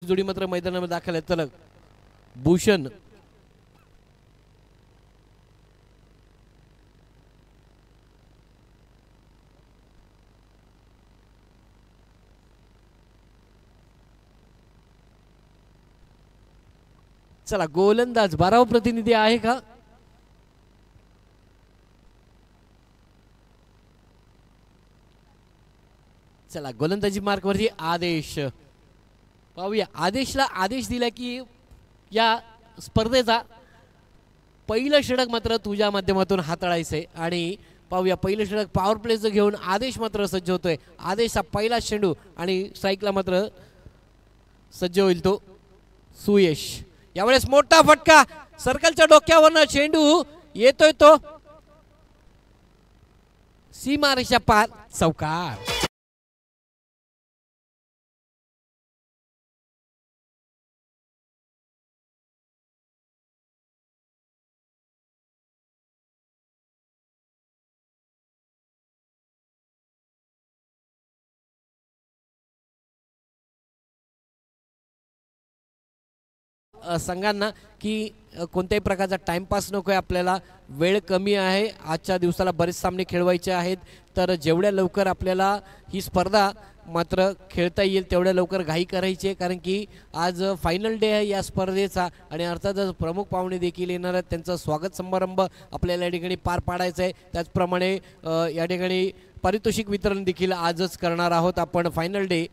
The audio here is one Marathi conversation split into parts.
जोडी मात्र मैदानामध्ये दाखल आहे. तलक भूषण चला गोलंदाज 12वा प्रतिनिधी आहे का? चला गोलंदाजी मार्कवरती आदेश पाहूया. आदेशला आदेश दिला की या स्पर्धेचा पहिलं षटक मात्र तुझ्या माध्यमातून हाताळायचंय आणि पाहूया पहिलं षटक पॉवर प्लेचं घेऊन आदेश मात्र सज्ज होतोय. आदेशचा पहिला चेंडू आणि स्ट्राईकला मात्र सज्ज होईल तो सुयश. यावेळेस मोठा फटका सर्कलच्या डोक्यावरनं चेंडू येतोय तो सीमारेषा पार चौकार. संघांना की कोणत्याही प्रकारचा टाइमपास नको आहे. आपल्याला वेळ कमी आहे. आजच्या दिवसाला बरेच सामने खेळवायचे आहेत. तर जेवढ्या लवकर आपल्याला ही स्पर्धा मात्र खेळता येईल तेवढ्या लवकर घाई करायची आहे. कारण की आज फायनल डे आहे या स्पर्धेचा आणि अर्थातच प्रमुख पाहुणे देखील येणार आहेत. त्यांचं स्वागत समारंभ आपल्याला या ठिकाणी पार पाडायचं आहे. त्याचप्रमाणे या ठिकाणी पारितोषिक वितरण देखील आजच करणार आहोत आपण फायनल डे.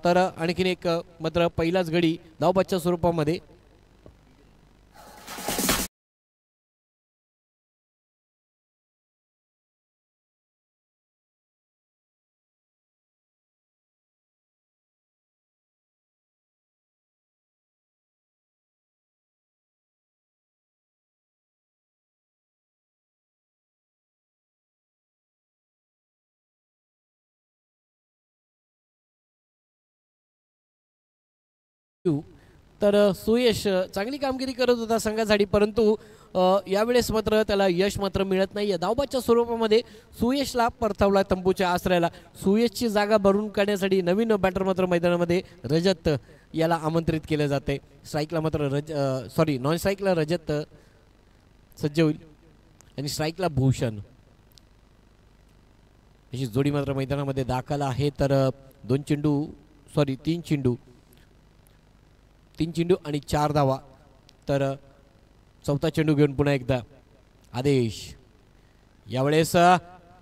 तर आणखीन एक मात्र पहिलाच गडी धावबादच्या स्वरूपामध्ये तर सुयश चांगली कामगिरी करत होता संघासाठी. परंतु यावेळेस मात्र त्याला यश मात्र मिळत नाहीये. धावबादच्या स्वरूपामध्ये सुयशला परतावला तंबूच्या आश्रयाला. सुयशची जागा भरून काढण्यासाठी नवीन बॅटर मात्र मैदानामध्ये रजत याला आमंत्रित केले जाते. स्ट्राईकला मात्र नॉन स्ट्राईकला रजत सज्ज होईल आणि स्ट्राईकला भूषण अशी जोडी मात्र मैदानामध्ये दाखल आहे. तर तीन चेंडू आणि 4 धावा. तर चौथा चेंडू घेऊन पुन्हा एकदा आदेश. यावेळेस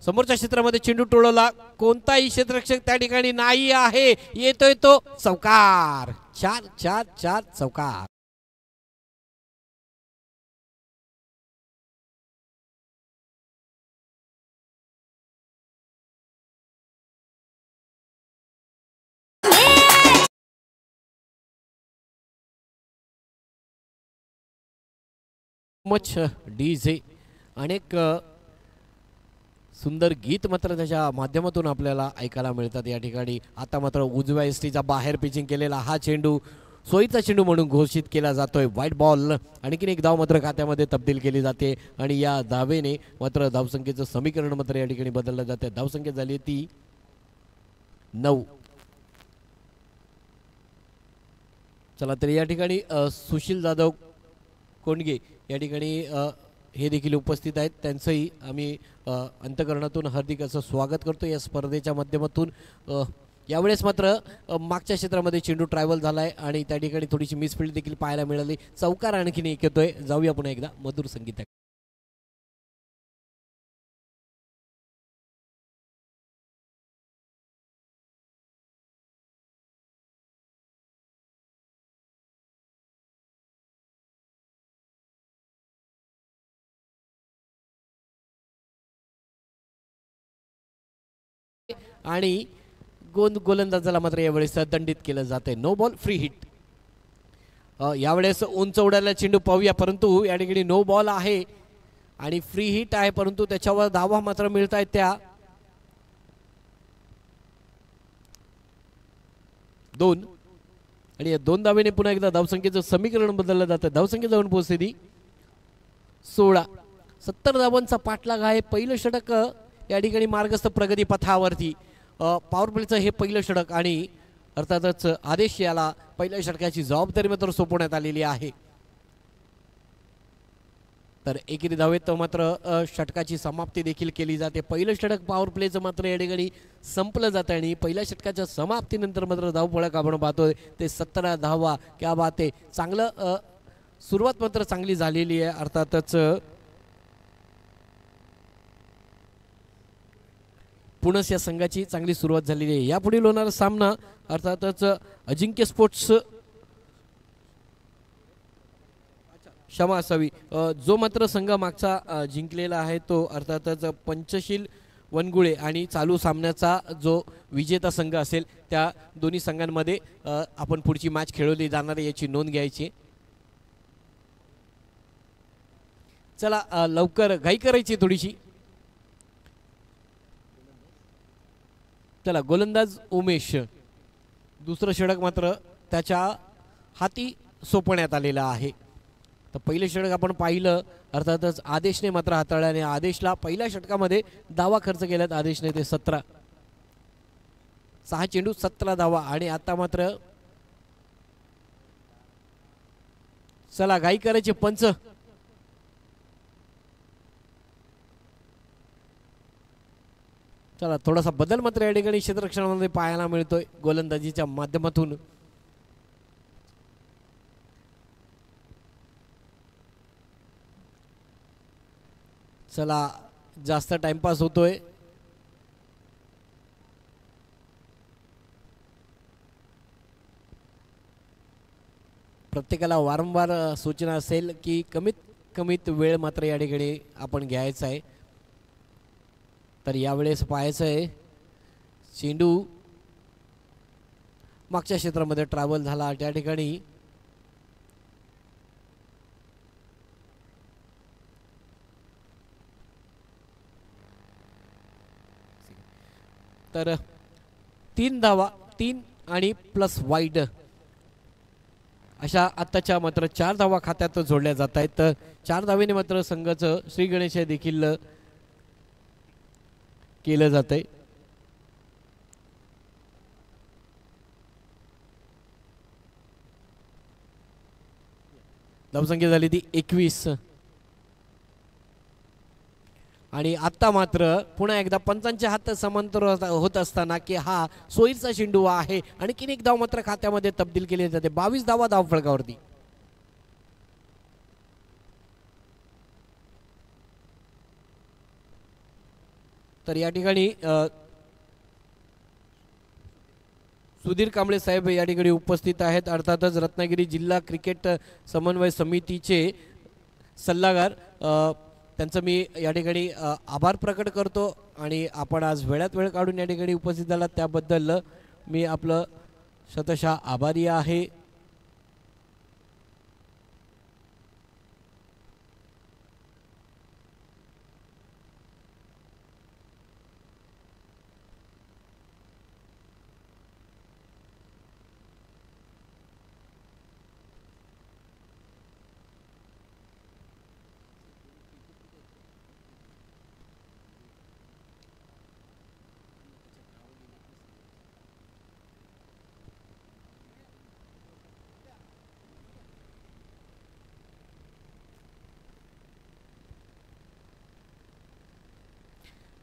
समोरच्या क्षेत्रामध्ये चेंडू टोळवला. कोणताही क्षेत्ररक्षक त्या ठिकाणी नाही आहे. येतोय तो चौकार. 4-4-4 चौकार. मच डीजे अनेक सुंदर गीत मात्र त्याच्या माध्यमातून आपल्याला ऐकायला मिळतात या ठिकाणी. आता मात्र उजव्या एसटीचा बाहेर पिचिंग केलेला हा चेंडू सोयीचा चेंडू म्हणून घोषित केला जातोय. White ball. आणखीन एक धाव मात्र खात्यामध्ये तब्दील केली जाते आणि या धावेने मात्र धावसंख्येचं समीकरण मात्र या ठिकाणी बदललं जाते. धावसंख्या झाली ती 9. चला तर या ठिकाणी सुशील जाधव कोंडगे या ठिकाणी हे देखील उपस्थित आहेत. त्यांचंही आम्ही अंतःकरणातून हार्दिक असं स्वागत करतो या स्पर्धेच्या माध्यमातून. यावेळेस मात्र मागच्या क्षेत्रामध्ये चेंडू ट्रॅव्हल झालाय आणि त्या ठिकाणी थोडीशी मिसफिल्ड देखील पाहायला मिळाली. चौकार आणखीन एक येतोय. जाऊया पुन्हा एकदा मधुर संगीत. आणि गोलंदाजाला मात्र यावेळेस दंडित केलं जाते. No ball free hit. यावेळेस उंच उडायला चेंडू पाहूया. परंतु या ठिकाणी नो बॉल आहे आणि फ्री हिट आहे. परंतु त्याच्यावर धावा मात्र मिळत आहेत त्या 2 आणि या 2 धावेने पुन्हा एकदा धावसंख्येचं समीकरण बदललं जातं. धावसंख्या जाऊन पोहोचते ती 16. 70 धावांचा पाठलाग आहे. पहिलं षटक या ठिकाणी मार्गस्थ प्रगती पथावरती. पॉवर प्लेचं हे पहिलं षटक आणि अर्थातच आदेश याला पहिल्या षटकाची जबाबदारी मात्र सोपवण्यात आलेली आहे. तर एकेरी धावेत मात्र षटकाची समाप्ती देखील केली जाते. पहिलं षटक पॉवर प्लेचं मात्र या ठिकाणी संपलं जातं आणि पहिल्या षटकाच्या समाप्तीनंतर मात्र धावफलक आपण पाहतोय ते 17 धावा. क्या बात आहे. चांगलं सुरुवात मात्र चांगली झालेली आहे. अर्थातच पुणस या संघाची चांगली सुरुवात झालेली आहे. यापुढील होणारा सामना अर्थातच अजिंक्य स्पोर्ट्स क्षमा असावी जो मात्र संघ मागचा जिंकलेला आहे तो अर्थातच पंचशील वनगुळे आणि चालू सामन्याचा जो विजेता संघ असेल त्या दोन्ही संघांमध्ये आपण पुढची मॅच खेळवली जाणार याची नोंद घ्यायची. चला लवकर घाई करायची थोडीशी. चला गोलंदाज उमेश दुसरं षटक मात्र त्याच्या हाती सोपवण्यात आलेलं आहे. तर पहिलं षटक आपण पाहिलं अर्थातच आदेशने मात्र हाताळलं आणि आदेशला पहिल्या षटकामध्ये धावा खर्च केल्यात आदेशने ते 17 6 चेंडू 17 धावा आणि आता मात्र चला घाई करायचे पंच. चला थोडासा बदल मात्र या ठिकाणी क्षेत्ररक्षणामध्ये पाहायला मिळतोय गोलंदाजीच्या माध्यमातून. चला जास्त टाइमपास होतोय. प्रत्येकाला वारंवार सूचना असेल की कमीत कमीत वेळ मात्र या ठिकाणी आपण घ्यायचा आहे. तर यावेळेस पाहायचं आहे चेंडू मागच्या क्षेत्रामध्ये ट्रॅव्हल झाला त्या ठिकाणी तर 3 धावा 3 आणि प्लस वाईड अशा आत्ताच्या मात्र 4 धावा खात्यात जोडल्या जात आहेत. तर 4 धावेने मात्र संघाचं श्री गणेश देखील केलं जात आहे. धावसंख्या झाली ती 21 आणि आता मात्र पुन्हा एकदा पंचांचे हात समांतर होत असताना की हा सोयीचा चेंडू आहे आणि किन एक धाव मात्र खात्यामध्ये तब्दील केली जाते. 22 धावा धावफलकावरती. तर या ठिकाणी सुधीर कांबळे साहेब या ठिकाणी उपस्थित आहेत. अर्थातच रत्नागिरी जिल्हा क्रिकेट समन्वय समितीचे सल्लागार त्यांचं मी या ठिकाणी आभार प्रकट करतो आणि आपण आज वेळात वेळ काढून या ठिकाणी उपस्थित झाला त्याबद्दल मी आपलं शतशः आभारी आहे.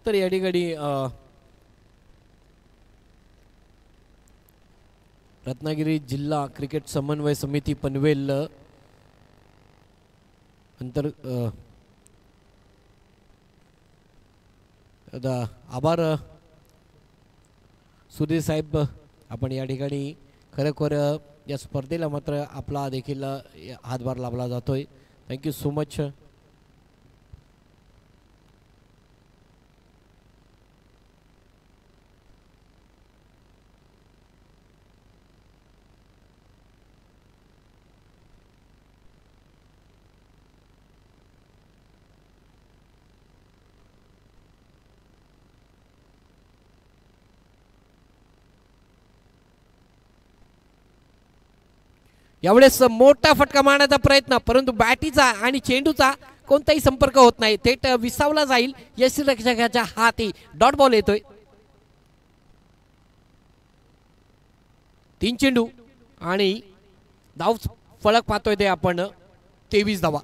तर या ठिकाणी रत्नागिरी जिल्हा क्रिकेट समन्वय समिती पनवेल अंतर आभार सुधीर साहेब. आपण या ठिकाणी खरोखर या स्पर्धेला मात्र आपला देखील हातभार लाभला जातोय. Thank you so much. यावेळेस मोठा फटका मारण्याचा प्रयत्न परंतु बॅटीचा आणि चेंडूचा कोणताही संपर्क होत नाही. थेट विसावला जाईल यष्टीरक्षकाच्या हाती. डॉट बॉल येतोय. 3 चेंडू आणि धाव फलक पाहतोय ते आपण 23 धावा.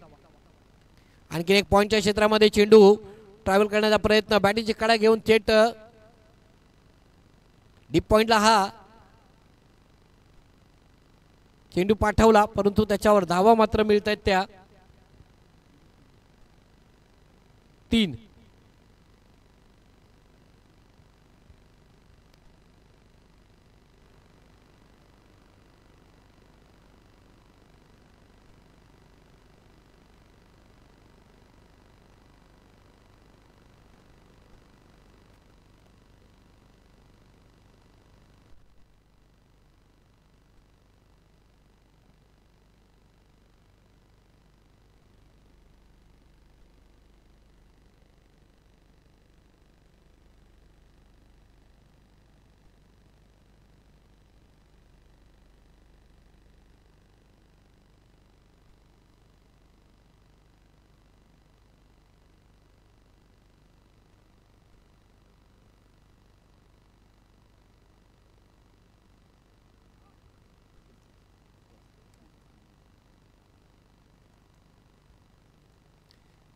आणखी एक पॉईंटच्या क्षेत्रामध्ये चेंडू ट्रॅव्हल करण्याचा प्रयत्न, बॅटिंगची कडा घेऊन थेट डीप पॉइंटला हा चेंडू पाठवला, परंतु त्याच्यावर धावा मात्र मिळत आहेत त्या 3.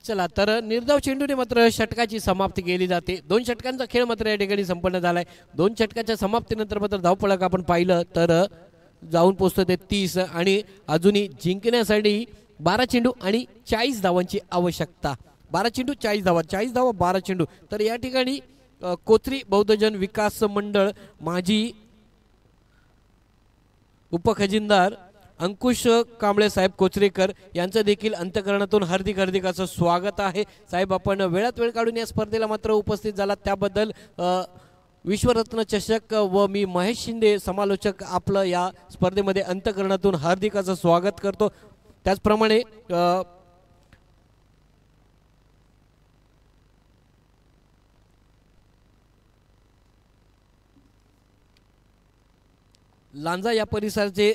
चला तर निर्धाव चेंडूने मात्र षटकाची समाप्ती केली जाते. 2 षटकांचा खेळ मात्र या ठिकाणी संपन्न झालाय. 2 षटकाच्या समाप्तीनंतर मात्र धावफलक आपण पाहिलं तर जाऊन पोहोचतो ते 30 आणि अजूनही जिंकण्यासाठी 12 चेंडू आणि 40 धावांची आवश्यकता. 12 चेंडू 40 धावा, 40 धावा 12 चेंडू. तर या ठिकाणी कोथरी बौद्धजन विकास मंडळ माजी उपखजिनदार अंकुश कांबळे साहेब कोचरेकर यांचं देखील अंतकरणातून हार्दिक हार्दिक असं स्वागत आहे. साहेब आपण वेळात वेळ काढून या स्पर्धेला मात्र उपस्थित झाला त्याबद्दल विश्वरत्न चषक व मी महेश शिंदे समालोचक आपलं या स्पर्धेमध्ये अंतकरणातून हार्दिक असं स्वागत करतो. त्याचप्रमाणे लांजा या परिसराचे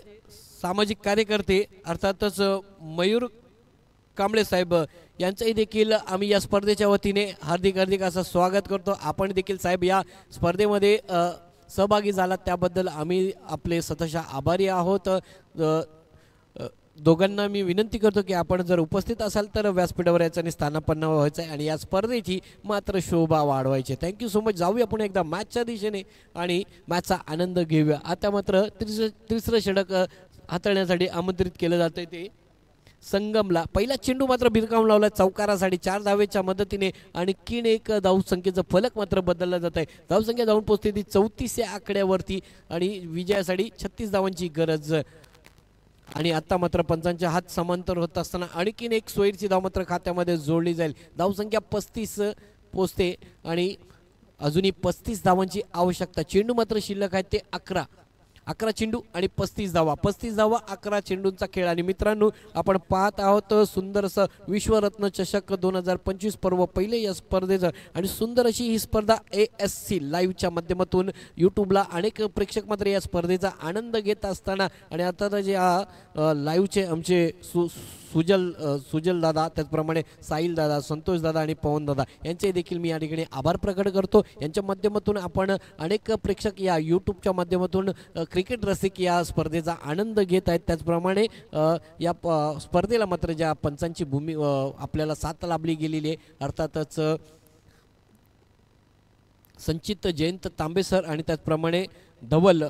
सामाजिक कार्यकर्ते अर्थातच मयूर कांबळे साहेब यांचंही देखील आम्ही या स्पर्धेच्या वतीने हार्दिक हार्दिक असं स्वागत करतो. आपण देखील साहेब या स्पर्धेमध्ये सहभागी झालात त्याबद्दल आम्ही आपले सततः आभारी आहोत. दोघांना मी विनंती करतो की आपण जर उपस्थित असाल तर व्यासपीठावर याचं आणि स्थानापन्न व्हायचं आहे आणि या स्पर्धेची मात्र शोभा वाढवायची. Thank you so much. जाऊया आपण एकदा मॅचच्या दिशेने आणि मॅचचा आनंद घेऊया. आता मात्र तिसरं षटक हाताळण्यासाठी आमंत्रित केलं जातं ते संगमला. पहिला चेंडू मात्र भिरकावून लावला चौकारासाठी 4 धावेच्या मदतीने. आणखीन एक धावसंख्येचं फलक मात्र बदललं जात आहे. धावसंख्या जाऊन पोहोचते ती 34 या आकड्यावरती आणि विजयासाठी 36 धावांची गरज. आणि आता मात्र पंचांचे हात समांतर होत असताना आणखीन एक सोयीची धाव मात्र खात्यामध्ये जोडली जाईल. धावसंख्या 35 पोचते आणि अजूनही 35 धावांची आवश्यकता. चेंडू मात्र शिल्लक आहेत ते 11 चेंडू आणि 35 धावा. 35 धावा 11 चेंडूंचा खेळ. आणि मित्रांनो आपण पाहत आहोत सुंदरसं विश्वरत्न चषक 2025 पर्व पहिले या स्पर्धेचं. आणि सुंदर अशी ही स्पर्धा ASC लाईव्हच्या माध्यमातून यूट्यूबला अनेक प्रेक्षक मात्र या स्पर्धेचा आनंद घेत असताना आणि आता जे लाईव्हचे आमचे सुजल दादा, त्याचप्रमाणे साहिल दादा, संतोष दादा आणि पवन दादा यांचे देखील मी या ठिकाणी आभार प्रकट करतो. यांच्या माध्यमातून आपण अनेक प्रेक्षक या यूट्यूबच्या माध्यमातून क्रिकेट रसिक या स्पर्धेचा आनंद घेत आहेत. त्याचप्रमाणे या स्पर्धेला मात्र ज्या पंचांची भूमी आपल्याला साथ लाभली गेलेली आहे अर्थातच संचित जयंत तांबे सर आणि त्याचप्रमाणे धवल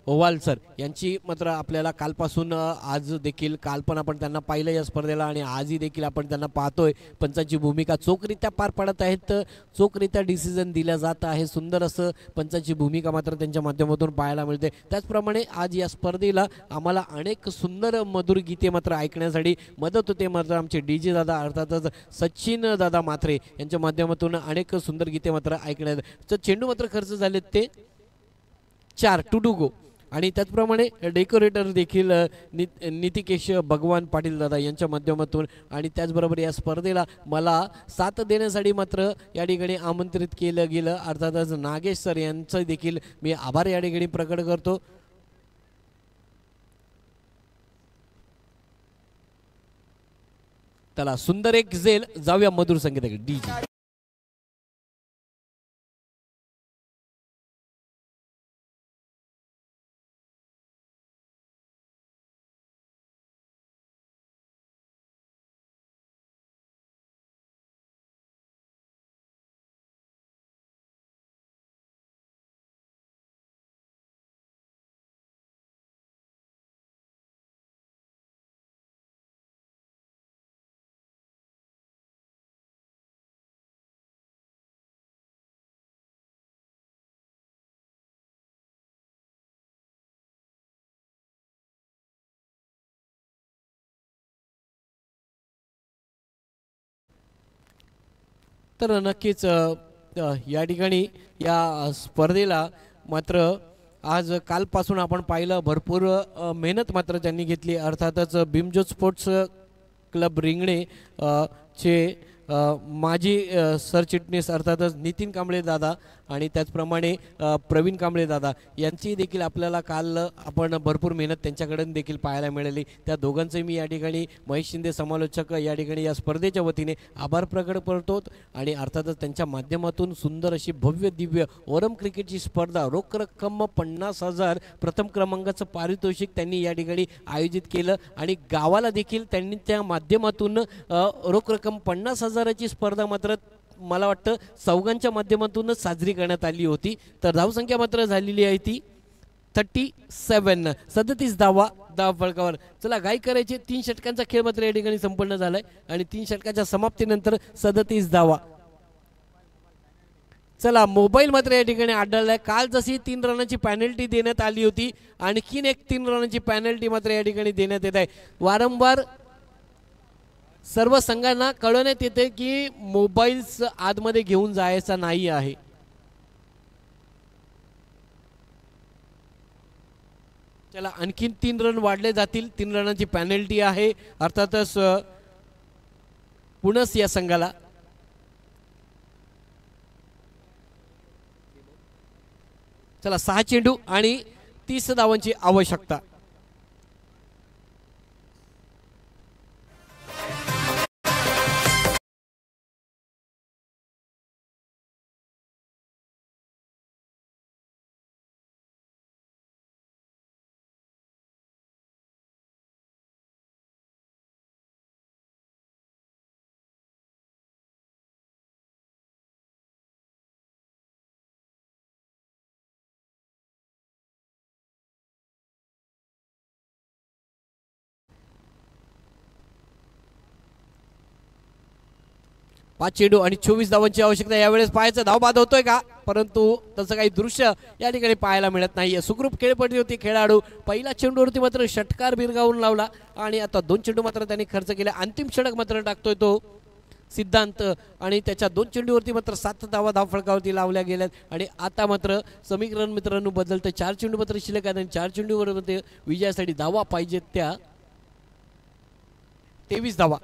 ओवाल सर यांची मात्र आपल्याला कालपासून आज देखील काल पण आपण त्यांना पाहिलं या स्पर्धेला आणि आजही देखील आपण त्यांना पाहतोय. पंचांची भूमिका चोखरित्या पार पाडत आहेत, चोखरित्या डिसिजन दिल्या जात आहे. सुंदर असं पंचांची भूमिका मात्र त्यांच्या माध्यमातून पाहायला मिळते. त्याचप्रमाणे आज या स्पर्धेला आम्हाला अनेक सुंदर मधुर गीते मात्र ऐकण्यासाठी मदत होते. मात्र आमचे DJ दादा अर्थातच सचिन दादा मात्रे यांच्या माध्यमातून अनेक सुंदर गीते मात्र ऐकण्यात. तर चेंडू मात्र खर्च झालेत ते 4 टू डू गो. आणि त्याचप्रमाणे डेकोरेटर देखील नितिकेश भगवान पाटील दादा यांच्या माध्यमातून आणि त्याचबरोबर या स्पर्धेला मला साथ देण्यासाठी मात्र या ठिकाणी आमंत्रित केलं गेलं अर्थातच नागेश सर यांचं देखील मी आभार या ठिकाणी प्रकट करतो. त्याला सुंदर एक झेल जाऊया मधुर संगीताकडे DJ. तर नक्कीच या ठिकाणी या स्पर्धेला मात्र आज कालपासून आपण पाहिलं भरपूर मेहनत मात्र त्यांनी घेतली. अर्थातच भीमज्योत स्पोर्ट्स क्लब रिंगणे चे माजी सरचिटणीस अर्थातच नितीन कांबळे दादा आणि त्याचप्रमाणे प्रवीण कांबळे दादा यांची देखील आपल्याला काल आपण भरपूर मेहनत त्यांच्याकडून देखील पाहायला मिळाली. त्या दोघांचे मी या ठिकाणी महेश शिंदे समालोचक या ठिकाणी या स्पर्धेच्या वतीने आभार प्रकट करतो. आणि अर्थातच त्यांच्या माध्यमातून सुंदर अशी भव्य दिव्य ओरम क्रिकेटची स्पर्धा रोख रक्कम 50,000 प्रथम क्रमांकाचं पारितोषिक त्यांनी या ठिकाणी आयोजित केलं आणि गावाला देखील त्यांनी त्या माध्यमातून रोख रक्कम 50,000ची स्पर्धा मात्र मला वाटतं चौघांच्या माध्यमातूनच साजरी करण्यात आली होती. तर धावसंख्या मात्र झालेली आहे ती 37, 37 धावा फलकावर. चला गाई करायचे 3 षटकांचा खेळ मात्र या ठिकाणी संपन्न झालाय आणि 3 षटकाच्या समाप्तीनंतर 37 धावा. चला मोबाईल मात्र या ठिकाणी आढळलाय. काल जशी 3 रनाची पॅनल्टी देण्यात आली होती आणखीन एक 3 रनाची पॅनल्टी मात्र या ठिकाणी देण्यात येत आहे. वारंवार सर्व संघांना कळवण्यात येते की मोबाईल्स आतमध्ये घेऊन जायचा नाही आहे. चला आणखीन 3 रन वाढले जातील. 3 रनाची पॅनल्टी आहे अर्थातच पुनस या संघाला. चला 6 चेंडू आणि 30 धावांची आवश्यकता. पाच चेंडू आणि 24 धावांची आवश्यकता. यावेळेस पाहायचं धावबाद होतोय का, परंतु तसं काही दृश्य या ठिकाणी पाहायला मिळत नाहीये. सुखरूप खेळपट्टी होती. खेळाडू पहिला चेंडूवरती मात्र षटकार बिरगावून लावला आणि आता 2 चेंडू मात्र त्यांनी खर्च केले. अंतिम षटक मात्र टाकतोय तो सिद्धांत आणि त्याच्या 2 चेंडूवरती मात्र 7 धावा धावफलकावरती लावल्या गेल्यात. आणि आता मात्र समीकरण मित्रांनो बदलतं. 4 चेंडू मात्र शिल्लक आहेत आणि 4 चेंडूवर विजयासाठी धावा पाहिजेत त्या 23 धावा.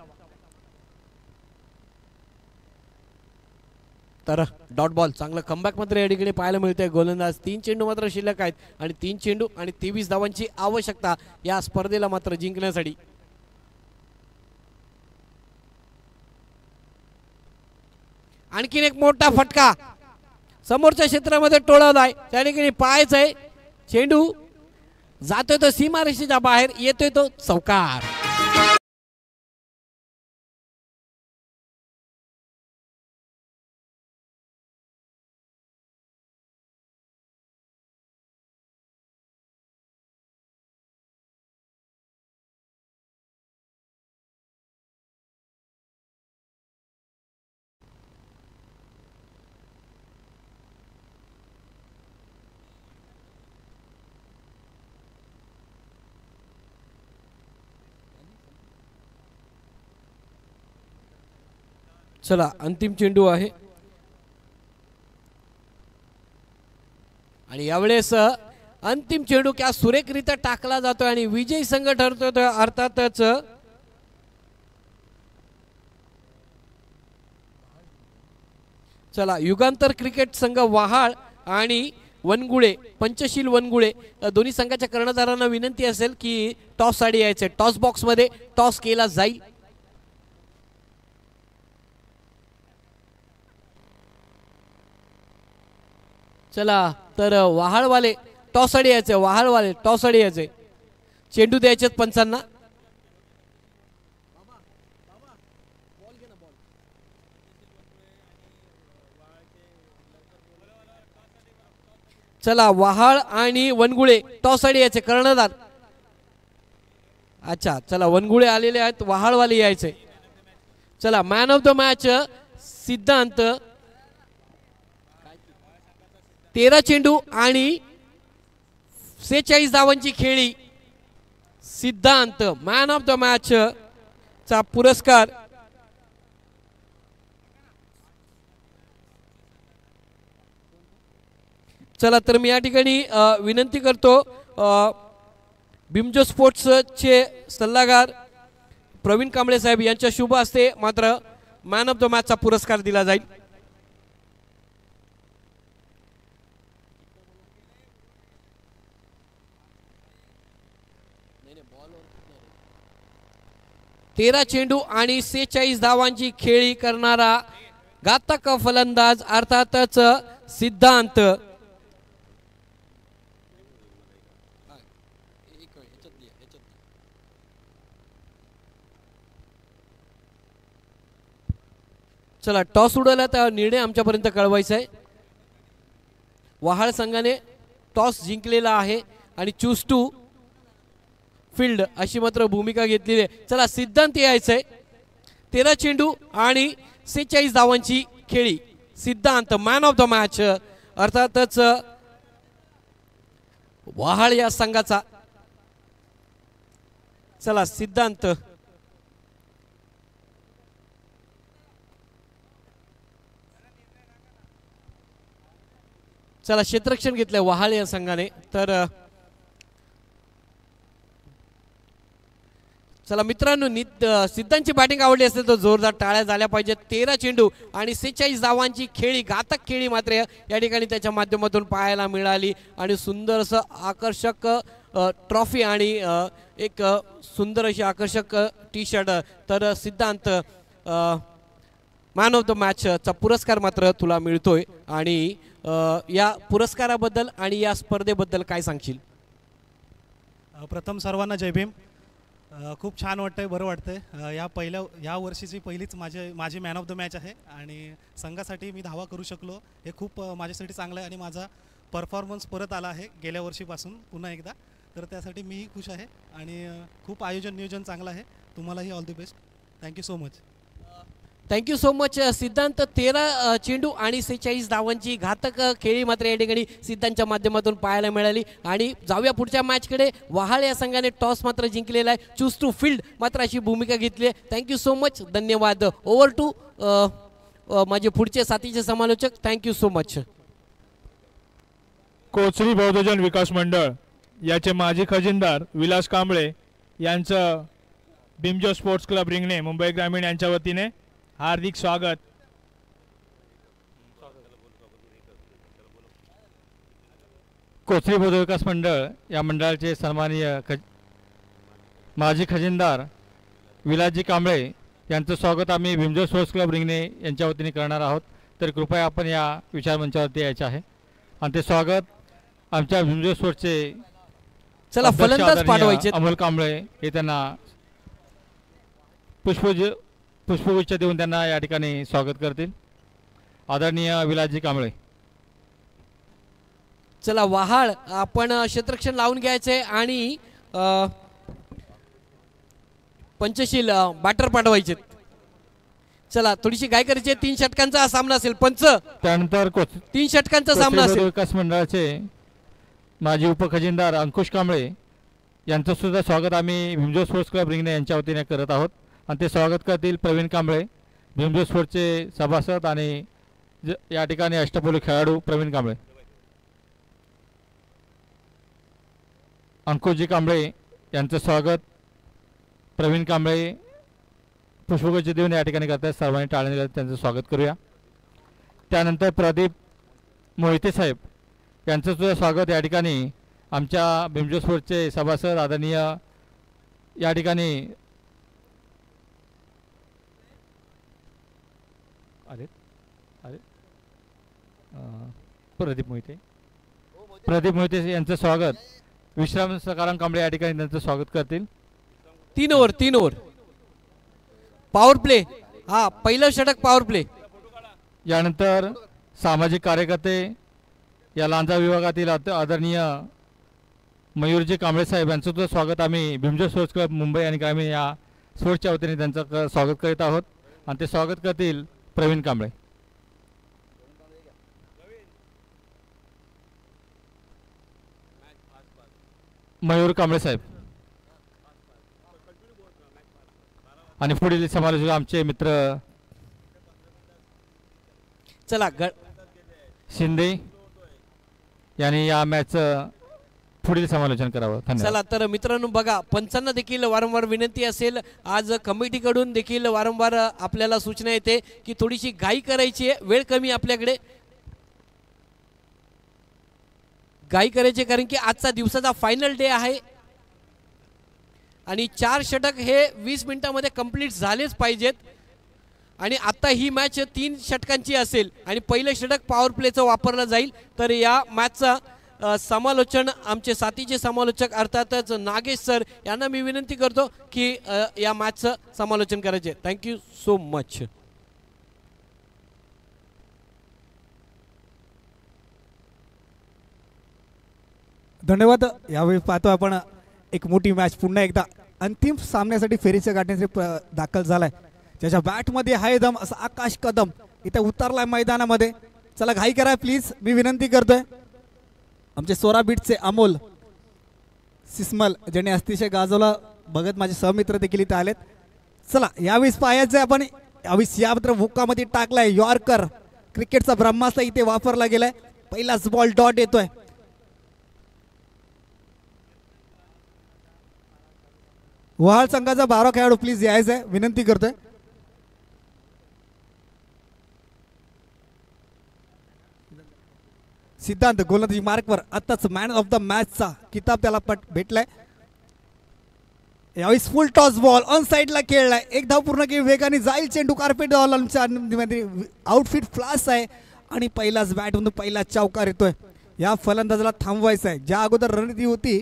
तर डॉट बॉल चांगला कमबॅक मात्र या ठिकाणी पाहायला मिळतंय. गोलंदाज 3 चेंडू मात्र शिल्लक आहेत आणि 3 चेंडू आणि 23 धावांची आवश्यकता या स्पर्धेला मात्र जिंकण्यासाठी. आणखीन एक मोठा फटका समोरच्या क्षेत्रामध्ये टोळवलाय. त्या ठिकाणी पाहायचंय चेंडू जातोय तो सीमारेषेच्या बाहेर, येतोय तो चौकार. चला अंतिम चेंडू आहे आणि यावेळेस अंतिम चेंडू क्या सुरेखरित्या टाकला जातोय आणि विजयी संघ ठरतोय अर्थातच चला युगांतर क्रिकेट संघ वहाळ आणि वनगुळे पंचशील वनगुळे दोन्ही संघाच्या कर्णधारांना विनंती असेल की टॉस साठी यायचे. टॉस बॉक्स मध्ये टॉस केला जाईल. चला तर वहाळवाले टॉस साठी यायचे. वहाळवाले टॉस साठी यायचे. चेंडू द्यायचे पंचांना. चला वहाळ आणि वनगुळे टॉस साठी यायचे कर्णधार. अच्छा चला वनगुळे आलेले आहेत, वहाळवाले यायचे. चला मॅन ऑफ द मॅच सिद्धांत. 13 चेंडू आणि 46 धावांची खेळी. सिद्धांत मॅन ऑफ द मॅच चा पुरस्कार चला तर मी या ठिकाणी विनंती करतो बिमजो स्पोर्ट्सचे सल्लागार प्रवीण कांबळे साहेब यांच्या शुभ हस्ते मात्र मॅन ऑफ द मॅचचा पुरस्कार दिला जाईल. तेरा चेंडू आणि 46 धावांची खेळी करणारा घातक फलंदाज अर्थातच सिद्धांत. चला टॉस उडवला तर निर्णय आमच्यापर्यंत कळवायचा आहे. वहाळ संघाने टॉस जिंकलेला आहे आणि चूज टू फील्ड अशी मात्र भूमिका घेतलेली आहे. चला सिद्धांत यायचंय. 13 चेंडू आणि 46 धावांची खेळी. सिद्धांत मॅन ऑफ द मॅच अर्थातच वहाळ या संघाचा. चला सिद्धांत चला क्षेत्ररक्षण घेतलंय वहाळ या संघाने. तर चला मित्रांनो सिद्धांतची बॅटिंग आवडली असेल तर जोरदार टाळ्या झाल्या पाहिजेत. 13 चेंडू आणि 46 धावांची खेळी घातक खेळी मात्र या ठिकाणी त्याच्या माध्यमातून पाहायला मिळाली आणि सुंदर असं आकर्षक ट्रॉफी आणि एक सुंदर अशी आकर्षक टी शर्ट. तर सिद्धांत मॅन ऑफ द मॅचचा पुरस्कार मात्र तुला मिळतोय आणि या पुरस्काराबद्दल आणि या स्पर्धेबद्दल काय सांगशील? प्रथम सर्वांना जय भीम. खूप छान वाटतंय, बरं वाटतंय. या वर्षीची पहिलीच माझी मॅन ऑफ द मॅच आहे आणि संघासाठी मी धावा करू शकलो हे खूप माझ्यासाठी चांगलं आहे आणि माझा परफॉर्मन्स परत आला आहे गेल्या वर्षीपासून पुन्हा एकदा. तर त्यासाठी मीही खुश आहे आणि खूप नियोजन चांगलं आहे. तुम्हालाही all the best. Thank you so much. Thank you so much सिद्धांत. 13 चेंडू आणि 46 धावांची घातक खेळी मात्र या ठिकाणी सिद्धांतच्या माध्यमातून पाहायला मिळाली. आणि जाऊया पुढच्या मॅचकडे. वहाळ या संघाने टॉस मात्र जिंकलेला आहे. चूज टू फील्ड मात्र अशी भूमिका घेतली आहे. Thank you so much. धन्यवाद. ओव्हर टू माझे पुढचे साथीचे समालोचक. Thank you so much. Kochari Bauddhajan Vikas Mandal याचे माजी खजिनदार विलास कांबळे यांचं बिमजो स्पोर्ट्स क्लब रिंगणे मुंबई ग्रामीण यांच्या वतीने हार्दिक स्वागत. कोचरी बौद्ध विकास मंडळ या मंडळाचे सन्माननीय माजी खजिनदार विलासजी कांबळे यांचं स्वागत आम्ही बिमजो स्पोर्ट्स क्लब रिंगणे यांच्या वतीने करणार आहोत. तर कृपया आपण या विचारमंचावरती यायचे आहे आणि ते स्वागत आमच्या बिमजो स्पोर्ट्सचे चला फलंदाज पाठवायचे अमोल कांबळे हे त्यांना पुष्पगुच्छ देऊन त्यांना या ठिकाणी स्वागत करतील. आदरणीय विलासजी कांबळे. चला वहाळ आपण क्षेत्ररक्षण लावून घ्यायचंय आणि पंचशील बॅटर पाठवायचे. चला थोडीशी काय करायची. 3 षटकांचा हा सामना असेल. पंच त्यानंतर 3 षटकांचा सामना असेल. विकास मंडळाचे माजी उपखजिनदार अंकुश कांबळे यांचं सुद्धा स्वागत आम्ही बिमजो स्पोर्ट्स क्लब रिंगणे यांच्या वतीने करत आहोत आणि ते स्वागत करतील प्रवीण कांबळे बिमजो स्पोर्ट्सचे सभासद आणि या ठिकाणी अष्टपैलू खेळाडू प्रवीण कांबळे. अंकुशजी कांबळे यांचं स्वागत प्रवीण कांबळे पुष्पगुच्छ देऊन या ठिकाणी करतात. सर्वांनी टाळ्यांनी त्यांचं स्वागत करूया. त्यानंतर प्रदीप मोहिते साहेब यांचं सुद्धा स्वागत या ठिकाणी आमच्या बिमजो स्पोर्ट्सचे सभासद आदरणीय या ठिकाणी प्रदीप मोहिते यांचं स्वागत विश्राम सकाराम कांबळे या ठिकाणी त्यांचं स्वागत करतील. 3 ओव्हर पॉवर प्ले. हा पहिलं षटक पॉवर प्ले. यानंतर सामाजिक कार्यकर्ते या लांजा विभागातील आदरणीय मयूरजी कांबळे साहेब यांचं सुद्धा स्वागत आम्ही बिमजो स्पोर्ट्स क्लब मुंबई आणि ग्रामीण या स्पोर्ट्सच्या वतीने त्यांचं स्वागत करीत आहोत आणि ते स्वागत करतील प्रवीण कांबळे. मयूर कांबळे साहेब आणि पुढील समालोचक आमचे मित्र चला शिंदे यांनी या मॅचचं पुढील समालोचन करावं. धन्यवाद. चला तर मित्रांनो बघा, पंचांना देखील वारंवार विनंती असेल, आज कमिटीकडून देखील वारंवार आपल्याला सूचना येते की थोडीशी घाई करायची आहे, वेळ कमी आपल्याकडे, घाई करायची कारण की आजचा दिवसाचा फायनल डे आहे आणि 4 षटक हे 20 मिनिटांमध्ये कंप्लीट झालेच पाहिजेत. आणि आता ही मॅच 3 षटकांची असेल आणि पहिलं षटक पॉवर प्लेचं वापरलं जाईल. तर या मॅचचा समालोचन आमचे साथीचे समालोचक अर्थातच नागेश सर यांना मी विनंती करतो की या मॅचचं समालोचन करायचे. Thank you so much. धन्यवाद. यावेळी पाहतो आपण एक मोठी मॅच पुन्हा एकदा अंतिम सामन्यासाठी फेरीच्या गाठण्यासाठी दाखल झालाय. ज्याच्या बॅटमध्ये हाय दम असा आकाश कदम इथे उतरलाय मैदानामध्ये. चला घाई करा प्लीज, मी विनंती करतोय. आमचे 16 बीटचे अमोल सिस्मल ज्याने अतिशय गाजवला बघत माझे सहमित्र देखील इथे आलेत. चला यावेळेस पाहायचं आपण, यावेळेस यात्र भुकामध्ये टाकलाय यॉर्कर, क्रिकेटचा ब्रह्मास्त्र इथे वापरला गेलाय. पहिलाच बॉल डॉट येतोय. वहाळ संघाचा 12 खेळाडू प्लीज यायचं आहे, विनंती करतोय. सिद्धांत गोलंदाजी मार्कवर आताच मॅन ऑफ द मॅचचा किताब त्याला भेटलाय. यावेळी फुल टॉस बॉल ऑन साइडला खेळलाय. एक धाव पूर्ण केली, वेगाने जाईल चेंडू, कार्पेट आउटफिट फ्लास आहे आणि पहिलाच बॅटमधून पहिला चौकार येतोय. या फलंदाजाला थांबवायचं आहे. ज्या अगोदर रणनीती होती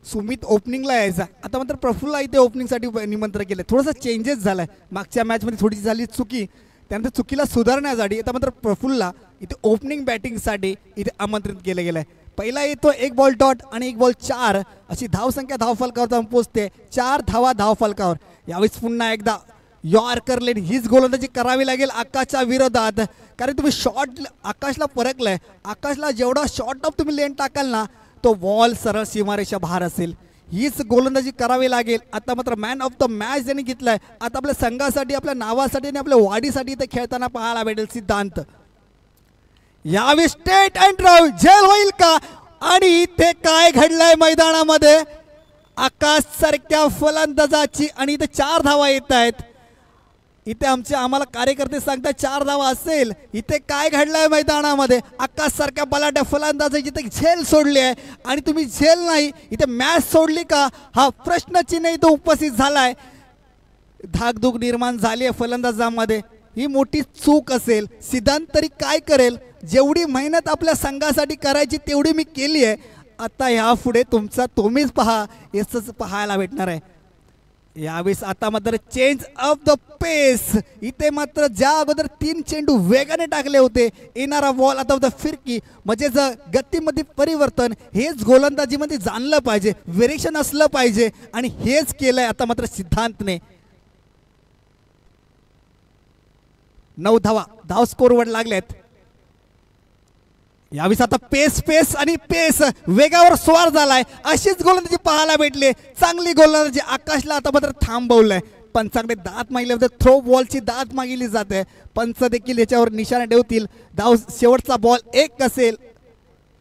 सुमित ओपनिंगला यायचा, आता मात्र प्रफुल्ला इथे ओपनिंगसाठी निमंत्रण केलं. थोडासा चेंजेस झालाय, मागच्या मॅचमध्ये थोडीशी झाली चुकी, त्यानंतर चुकीला सुधारण्यासाठी आता मात्र प्रफुल्ला इथे ओपनिंग बॅटिंगसाठी इथे आमंत्रित केलं गेलं आहे. पहिला येतो 1 बॉल डॉट आणि 1 बॉल 4 अशी धावसंख्या धावफलकावर जाऊन पोहोचते. 4 धावा धावफलकावर. यावेळेस पुन्हा एकदा यॉर्कर लेन हीच गोलंदाजी करावी लागेल आकाशच्या विरोधात, कारण तुम्ही शॉट आकाशला परकलाय. आकाशला जेवढा शॉर्ट ऑफ तुम्ही लेन टाकाल ना तो बॉल सरळ सीमारेषा बाहेर असेल. हीच गोलंदाजी करावी लागेल. आता मात्र मॅन ऑफ द मॅच त्यांनी घेतलाय. आता आपल्या संघासाठी, आपल्या नावासाठी आणि आपल्या वाढीसाठी इथे खेळताना पाहायला भेटेल सिद्धांत. यावेळी स्टेट अँड ड्राइव्ह झेल होईल का? आणि इथे काय घडलंय मैदानामध्ये, आकाश सारख्या फलंदाजाची आणि इथे 4 धावा येत आहेत. इथे आम्हाला कार्यकर्ते सांगतात 4 धावा असेल. इथे काय घडलंय मैदानामध्ये, आकाश सारख्या बलाढ्य फलंदाजाची इथे झेल सोडली आहे आणि तुम्ही झेल नाही इथे मॅच सोडली का हा प्रश्नचिन्ह इथे उपस्थित झालाय. धाकधूक निर्माण झाली आहे फलंदाजामध्ये. ही मोठी चूक असेल. सिद्धांत तरी काय करेल, जेवढी मेहनत आपल्या संघासाठी करायची तेवढी मी केली आहे. आता ह्या पुढे तुमचा तुम्हीच पहा, यसच पाहायला भेटणार आहे. यावेळेस आता मात्र चेंज ऑफ द पेस. इथे मात्र ज्या अगोदर 3 चेंडू वेगाने टाकले होते, येणारा बॉल आता होता फिरकी, म्हणजे गतीमध्ये परिवर्तन. हेच गोलंदाजीमध्ये जाणलं पाहिजे, व्हेरिएशन असलं पाहिजे आणि हेच केलंय आता मात्र सिद्धांतने. 9 धावा धाव स्कोरवर लागल्यात. यावेळेस आता पेस आणि पेस वेगावर स्वार झालाय. अशीच गोलंदाजी पाहायला भेटली. चांगली गोलंदाजी आकाशला आता मात्र थांबवलंय. पंचाकडे दात मागले होते, थ्रो बॉलची दात मागितली जाते. पंच देखील याच्यावर निशाणा ठेवतील. धाव शेवटचा बॉल 1 असेल.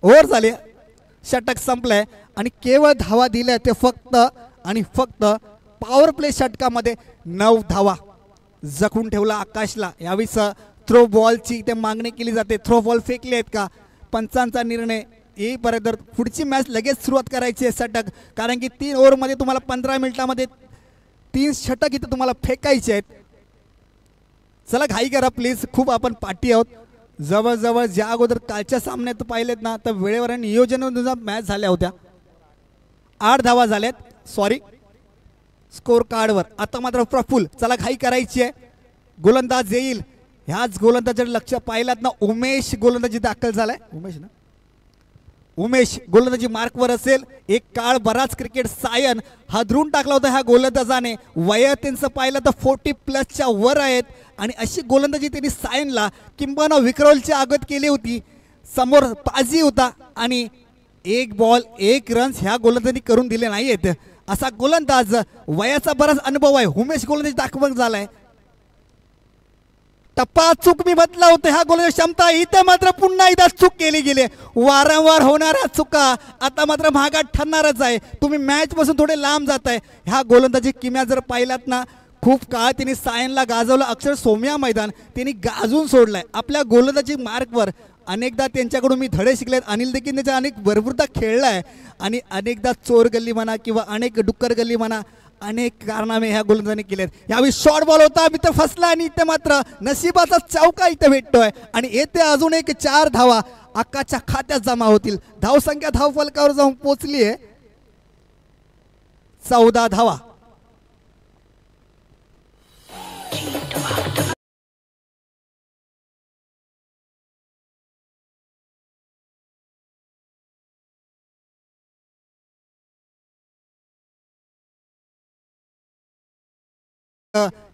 ओव्हर झाले, षटक संपलंय आणि केवळ धावा दिल्या ते फक्त आणि फक्त पॉवर प्ले षटकामध्ये 9 धावा जखून ठेवला आकाशला. यावेळेस थ्रो बॉलची इथे मागणी केली जाते. थ्रो बॉल फेकले आहेत का, पंचांचा निर्णय येईपर्यंत पुढची मॅच लगेच सुरुवात करायची आहे षटक, कारण की 3 ओव्हरमध्ये तुम्हाला 15 मिनिटामध्ये 3 षटक इथे तुम्हाला फेकायचे आहेत. चला घाई करा प्लीज, खूप आपण पाठी आहोत. जवळजवळ ज्या अगोदर कालच्या सामन्यात पाहिलेत ना तर वेळेवर नियोजनानुसार मॅच झाल्या होत्या. 8 धावा झाल्यात, सॉरी स्कोर कार्डवर. आता मात्र प्रफुल्ल, चला घाई करायची आहे. गोलंदाज येईल. ह्याच गोलंदाजाकडे लक्ष पाहिलात ना, उमेश गोलंदाजी दाखल झालाय. उमेश गोलंदाजी मार्कवर असेल. एक काळ बराच क्रिकेट सायन हादरून टाकला होता ह्या गोलंदाजाने. वय त्यांचं पाहिलं तर 40+ वर आहेत आणि अशी गोलंदाजी त्यांनी सायनला किंबहुना विक्रमच्या आगत केली होती. समोर पाजी होता आणि 1 बॉल 1 रन्स ह्या गोलंदाजी करून दिले नाहीयेत. असा गोलंदाज, वयाचा बराच अनुभव आहे. उमेश गोलंदाजी दाखवून झालाय. टप्पा चूक मी म्हटलं होतं, ह्या गोलंदाजी क्षमता इथे मात्र पुन्हा एकदा चूक केली गेली. वारंवार होणाऱ्या चुका आता मात्र महागात ठरणारच आहे. तुम्ही मॅच पासून थोडे लांब जात आहे. ह्या गोलंदाजी किम्या जर पाहिलात ना, खूप काळ त्यांनी सायनला गाजवलं. अक्षर सोम्या मैदान त्यांनी गाजून सोडलंय. आपल्या गोलंदाजी मार्कवर अनेकदा त्यांच्याकडून मी धडे शिकलेत. अनिल देखील त्याच्या अनेक भरपूरदा खेळलाय आणि अनेकदा चोर गल्ली म्हणा किंवा अनेक डुक्कर गल्ली म्हणा, अनेक कारनामे ह्या गोलंदाजांनी केलेत. यावेळी शॉर्ट बॉल होता, इथं फसला आणि इथे मात्र नशिबाचा चौका इथे भेटतोय आणि येथे अजून एक 4 धावा आकाच्या खात्यात जमा होतील. धावसंख्या धाव फलकावर जाऊन पोहोचली आहे 14 धावा.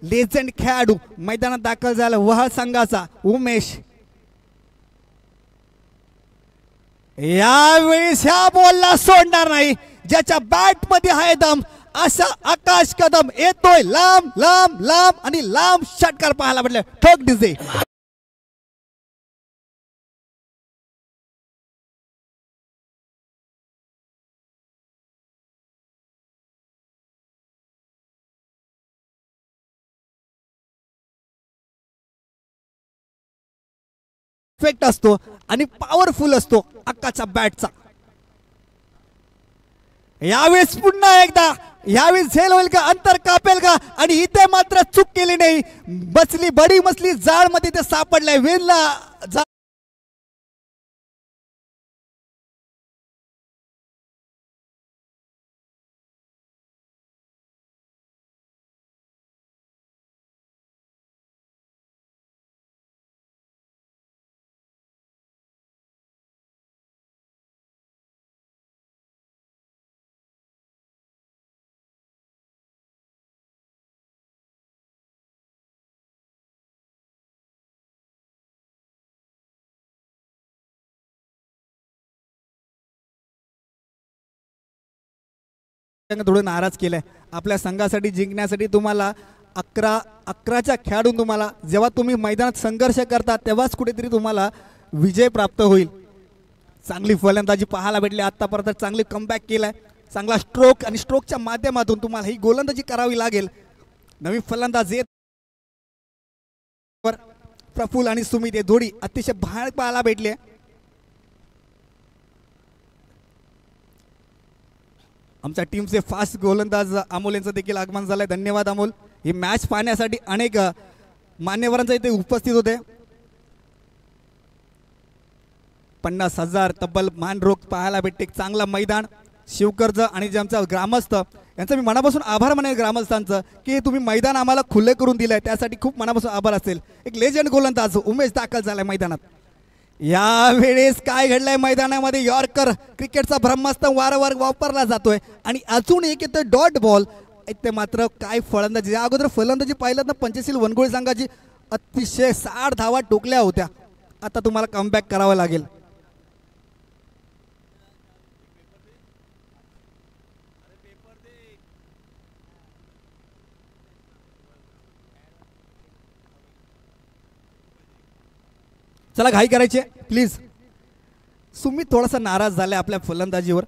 लेजेंड खेळाडू मैदानात दाखल झाला वहाळ संघाचा उमेश. यावेळेस ह्या बॉलला सोडणार नाही. ज्याच्या बॅट मध्ये आहे दम असा आकाश कदम येतोय लांब लांब लांब आणि लांब षटकार पाहायला भेटले. ठोक डिजे इफेक्ट असतो आणि पॉवरफुल असतो अक्काच्या बॅटचा. यावेळेस पुन्हा एकदा यावेळेस झेल होईल का, अंतर कापेल का, आणि इथे मात्र चूक केली नाही. बसली बडी मसली जाळ मध्ये ते सापडलाय. वेनला थोडं नाराज केलंय. आपल्या संघासाठी जिंकण्यासाठी तुम्हाला 11च्या खेळाडून तुम्हाला जेव्हा तुम्ही मैदानात संघर्ष करता तेव्हाच कुठेतरी तुम्हाला विजय प्राप्त होईल. चांगली फलंदाजी पाहायला भेटली आतापर्यंत. चांगली कमबॅक केलाय. चांगला स्ट्रोक आणि स्ट्रोकच्या माध्यमातून तुम्हाला ही गोलंदाजी करावी लागेल. नवीन फलंदाज येत प्रफुल्ल आणि सुमित हे जोडी अतिशय भयानक पाहायला भेटले. आमच्या टीमचे फास्ट गोलंदाज अमोल यांचं देखील आगमन झालंय. धन्यवाद अमोल. ही मॅच पाहण्यासाठी अनेक मान्यवरांचा इथे उपस्थित होते. 50,000 तब्बल मान रोख पाहायला भेटते. चांगला मैदान. शिवकर्ज आणि जे आमचा ग्रामस्थ यांचा मी मनापासून आभार मानेल ग्रामस्थांचं की तुम्ही मैदान आम्हाला खुले करून दिलंय, त्यासाठी खूप मनापासून आभार असेल. एक लेजंड गोलंदाज उमेश दाखल झालाय मैदानात. यावेळेस काय घडलंय मैदानामध्ये, यॉर्कर क्रिकेटचा ब्रह्मास्त्र वारंवार वापरला जातोय आणि अजून एक येतोय डॉट बॉल. इथे मात्र काय फलंदाजी, या अगोदर फलंदाजी पाहिलं ना पंचशील वनगोळी संघाची अतिशय 60 धावा टोकल्या होत्या. आता तुम्हाला कमबॅक करावं लागेल. चला घाई करायची प्लीज. सुमित थोडासा नाराज झालाय आपल्या फलंदाजीवर.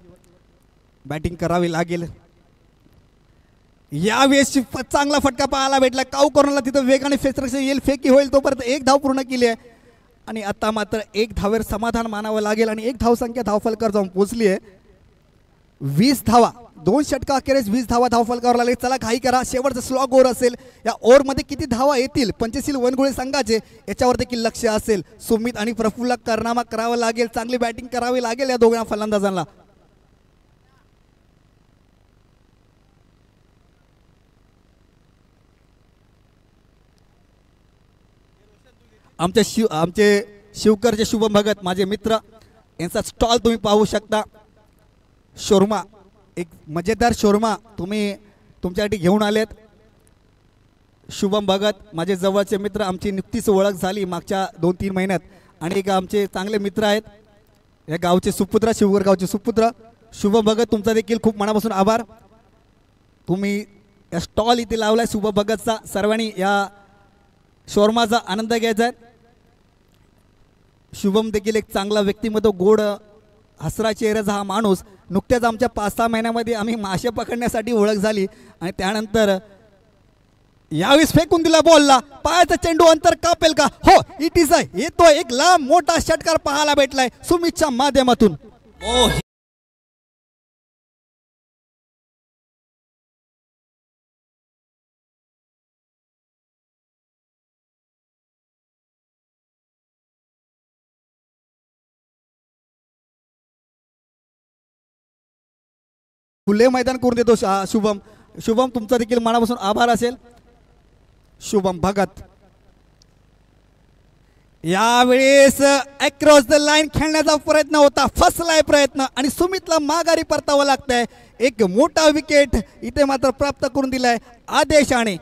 बॅटिंग करावी लागेल. यावेळेस चांगला फटका पाहायला भेटला. काऊ कॉर्नरला तिथं वेगाने फेसरक्षण येईल, फेकी होईल तोपर्यंत 1 धाव पूर्ण केली आहे आणि आता मात्र 1 धावेवर समाधान मानावं लागेल आणि 1 धावसंख्या धावफलकावर जाऊन पोहोचली आहे. 20 धावा, 2 षटका अखेरीस 20 धावा धावफलकावर लागले. चला घाई करा. शेवटचा स्लॉग ओव्हर असेल. या ओव्हरमध्ये किती धावा येतील पंचशील वनगोळी संघाचे याच्यावर देखील लक्ष असेल. सुमित आणि प्रफुल्लला कारनामा करावा लागेल. चांगली बॅटिंग करावी लागेल या दोघांना फलंदाजांना. आमचे शिवकरचे शुभम भगत माझे मित्र यांचा स्टॉल तुम्ही पाहू शकता. शोरमा, एक मजेदार शोरमा तुम्ही तुमच्यासाठी घेऊन आलेत. शुभम भगत माझे जवळचे मित्र, आमची नुकतीच ओळख झाली मागच्या 2-3 महिन्यात आणि एक आमचे चांगले मित्र आहेत या गावचे सुपुत्र, शिवगर गावचे सुपुत्र शुभम भगत. तुमचा देखील खूप मनापासून आभार. तुम्ही या स्टॉल इथे लावलाय शुभम भगतचा. सर्वांनी या शोर्माचा आनंद घ्यायचा आहे. शुभम देखील एक चांगला व्यक्तिमत्व, गोड हसरा चेहऱ्याचा हा माणूस. नुकत्याच आमच्या 5-6 महिन्यामध्ये आम्ही मासे पकडण्यासाठी ओळख झाली आणि त्यानंतर यावेळेस फेकून दिला बॉलला. पायाचा चेंडू अंतर कापेल का? हो, इट इज येतो एक लांब मोठा षटकार पाहायला भेटलाय सुमितच्या माध्यमातून. खुले मैदान करून देतो शुभम. शुभम तुमचा देखील मनापासून आभार असेल. शुभम भगत यावेळेस अक्रॉस द लाईन खेळण्याचा प्रयत्न होता, फसलाय प्रयत्न आणि सुमितला माघारी परतावं लागतंय. एक मोठा विकेट इथे मात्र प्राप्त करून दिलाय आदेशाने.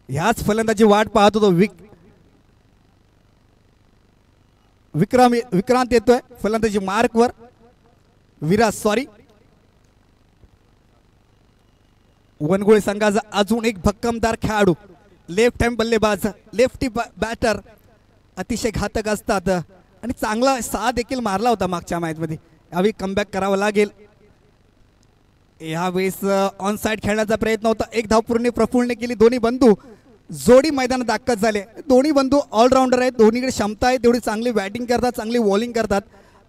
ह्याच फलंदाजी वाट पाहत होतो. विक्रांत येतोय फलंदाजी मार्कवर. विराज वनगुळे संघाचा अजून एक भक्कमदार खेळाडू, लेफ्ट हँड बल्लेबाज, लेफ्टी बॅटर अतिशय घातक असतात आणि चांगला 6 देखील मारला होता मागच्या मॅच मध्ये. यावेळी कमबॅक करावं लागेल. यावेळेस ऑन साइड खेळण्याचा प्रयत्न होता. एक धाव पूर्ण प्रफुल्लने केली. दोन्ही बंधू जोडी मैदानात दाखल झाले. दोन्ही बंधू ऑलराऊंडर आहेत. दोन्हीकडे क्षमता आहे तेवढी चांगली बॅटिंग करतात, चांगली बॉलिंग करतात.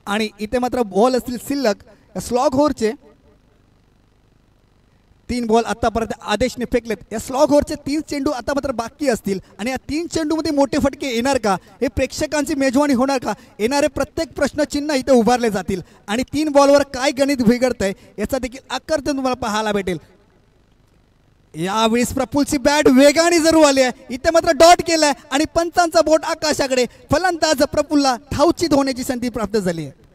आणि इथे मात्र बॉल असतील शिल्लक. स्लॉग होरचे 3 बॉल आतापर्यंत आदेशने फेकलेत. या स्लॉग ओव्हरचे 3 चेंडू आता मात्र बाकी असतील आणि या 3 चेंडूमध्ये मोठे फटके येणार का? हे प्रेक्षकांची मेजवानी होणार का? येणारे प्रत्येक प्रश्नचिन्ह इथे उभारले जातील आणि 3 बॉलवर काय गणित बिघडतंय याचा देखील आकर्षण तुम्हाला पाहायला भेटेल. यावेळेस प्रफुल्लची बॅट वेगाने जरूर आली आहे. इथे मात्र डॉट केलाय आणि पंचांचा बोट आकाशाकडे. फलंदाज प्रफुल्लला धावचीत होण्याची संधी प्राप्त झाली आहे.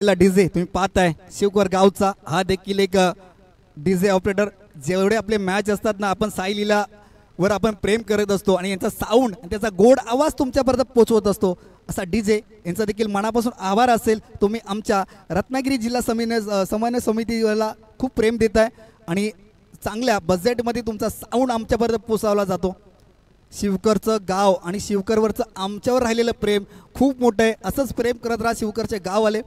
डीजे तुम्ही पाहताय शिवकर गावचा हा देखील एक डीजे ऑपरेटर. जेवढे आपले मॅच असतात ना, आपण साई लीला वर आपण प्रेम करत असतो आणि यांचा साऊंड आणि त्याचा गोड आवाज तुमच्यापर्यंत पोहोचवत असतो. असा डीजे यांचा देखील मनापासून आभार असेल. तुम्ही आमच्या रत्नागिरी जिल्हा समन्वय समितीला खूप प्रेम देताय आणि चांगल्या बजेटमध्ये तुमचा साऊंड आमच्यापर्यंत पोहोचवला जातो. शिवकरचं गाव आणि शिवकरवरचं आमच्यावर राहिलेलं प्रेम खूप मोठं आहे. असंच प्रेम करत राहा शिवकरचे गाववाले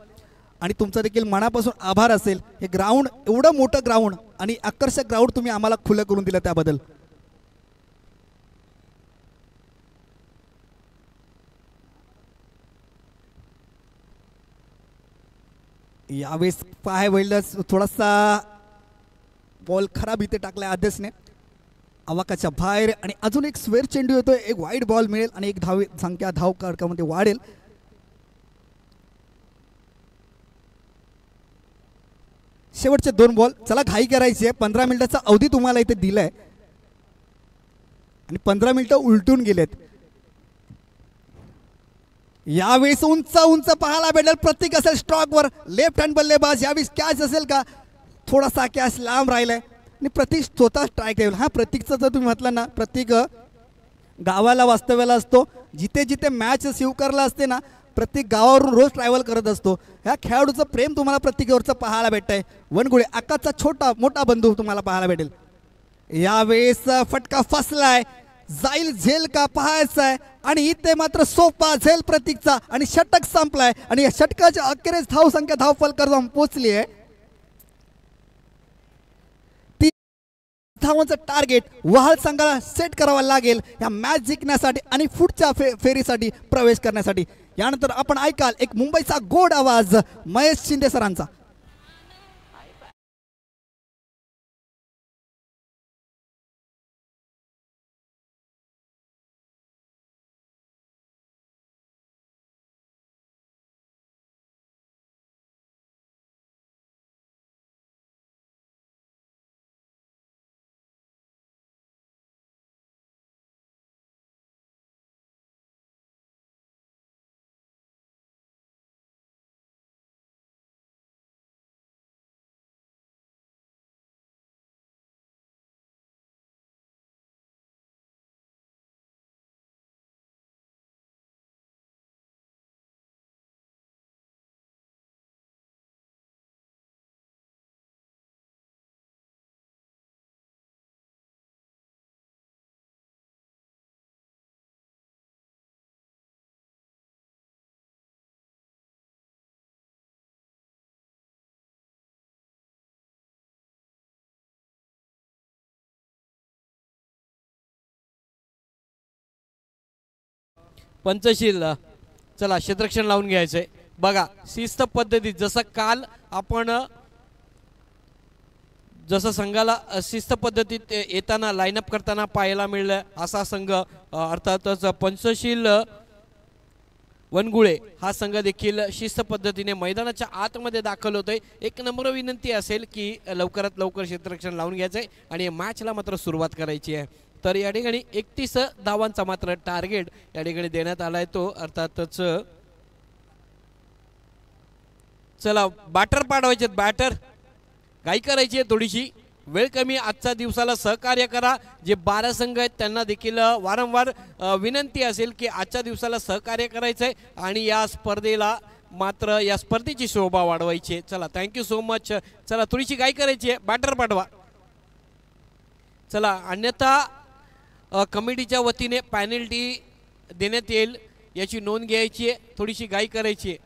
आणि तुमचा देखील मनापासून आभार असेल. हे ग्राउंड एवढं मोठं ग्राउंड आणि आकर्षक ग्राउंड तुम्ही आम्हाला खुलं करून दिलं त्याबद्दल. यावेळेस पाय वळलंच थोडासा बॉल खराब इथे टाकलाय आदेशने आवाकाच्या बाहेर आणि अजून एक स्वेअर चेंडू येतोय. एक वाईड बॉल मिळेल आणि एक संख्या धाव कडकामध्ये वाढेल. शेवटचे 2 बॉल. चला घाई करायची आहे. 15 मिनिटाचा अवधी तुम्हाला इथे दिलाय आणि 15 मिनिटं उलटून गेलेत. यावेळेस उंच उंच पाहायला भेटेल. प्रतीक असेल स्ट्रॉकवर, लेफ्ट हँड बल्लेबाज. यावेळेस कॅच असेल का? थोडासा कॅच लांब राहिलाय आणि प्रतीक स्वतः स्ट्राईक ठेवला. हा प्रतीकचं जर तुम्ही म्हटलं ना, प्रतीक गावाला वास्तव्याला असतो. जिथे जिथे मॅच शिवकरला असते ना, प्रत्येक गावावरून रोज ट्रॅव्हल करत असतो. ह्या खेळाडूचं प्रेम तुम्हाला प्रत्येकावरचं पाहायला भेटतंय. वनगुळे आकाशचा छोटा मोठा बंधू तुम्हाला पाहायला भेटेल. यावेळेस फटका फसलाय. जाईल झेल का पाहायचा आहे आणि इथे मात्र सोपा झेल प्रतीकचा आणि षटक संपलाय आणि या षटकाच्या अखेरीस धाव संख्या धाव फलकावर जाऊन पोहोचली आहे. धावांचं टार्गेट वहाल संघाला सेट करावा लागेल या मॅच जिंकण्यासाठी आणि पुढच्या फेरीसाठी प्रवेश करण्यासाठी. यानंतर आपण ऐकाल एक मुंबईचा गोड आवाज महेश शिंदे सरांचा. पंचशील चला क्षेत्ररक्षण लावून घ्यायचंय बघा शिस्त पद्धती जसं काल आपण जसं संघाला शिस्त पद्धतीत येताना लाईनअप करताना पाहायला मिळलं असा संघ अर्थातच पंचशील वनगुळे हा संघ देखील शिस्त पद्धतीने मैदानाच्या आतमध्ये दाखल होतोय. एक नम्र विनंती असेल की लवकरात लवकर क्षेत्ररक्षण लावून घ्यायचंय आणि मॅचला मात्र सुरुवात करायची आहे. तर या ठिकाणी 31 धावांचा मात्र टार्गेट या ठिकाणी देण्यात आलाय तो अर्थातच चला बॅटर पाठवायचे बॅटर घाई करायची आहे थोडीशी वेळ कमी आजच्या दिवसाला सहकार्य करा. जे 12 संघ आहेत त्यांना देखील वारंवार विनंती असेल की आजच्या दिवसाला सहकार्य करायचंय आणि या स्पर्धेला मात्र या स्पर्धेची शोभा वाढवायची आहे. चला थँक्यू सो मच. चला थोडीशी घाई करायची आहे बॅटर पाठवा. चला अन्यथा कमिटीच्या वतीने पॅनल्टी देण्यात येईल याची नोंद घ्यायची आहे. थोडीशी घाई करायची आहे.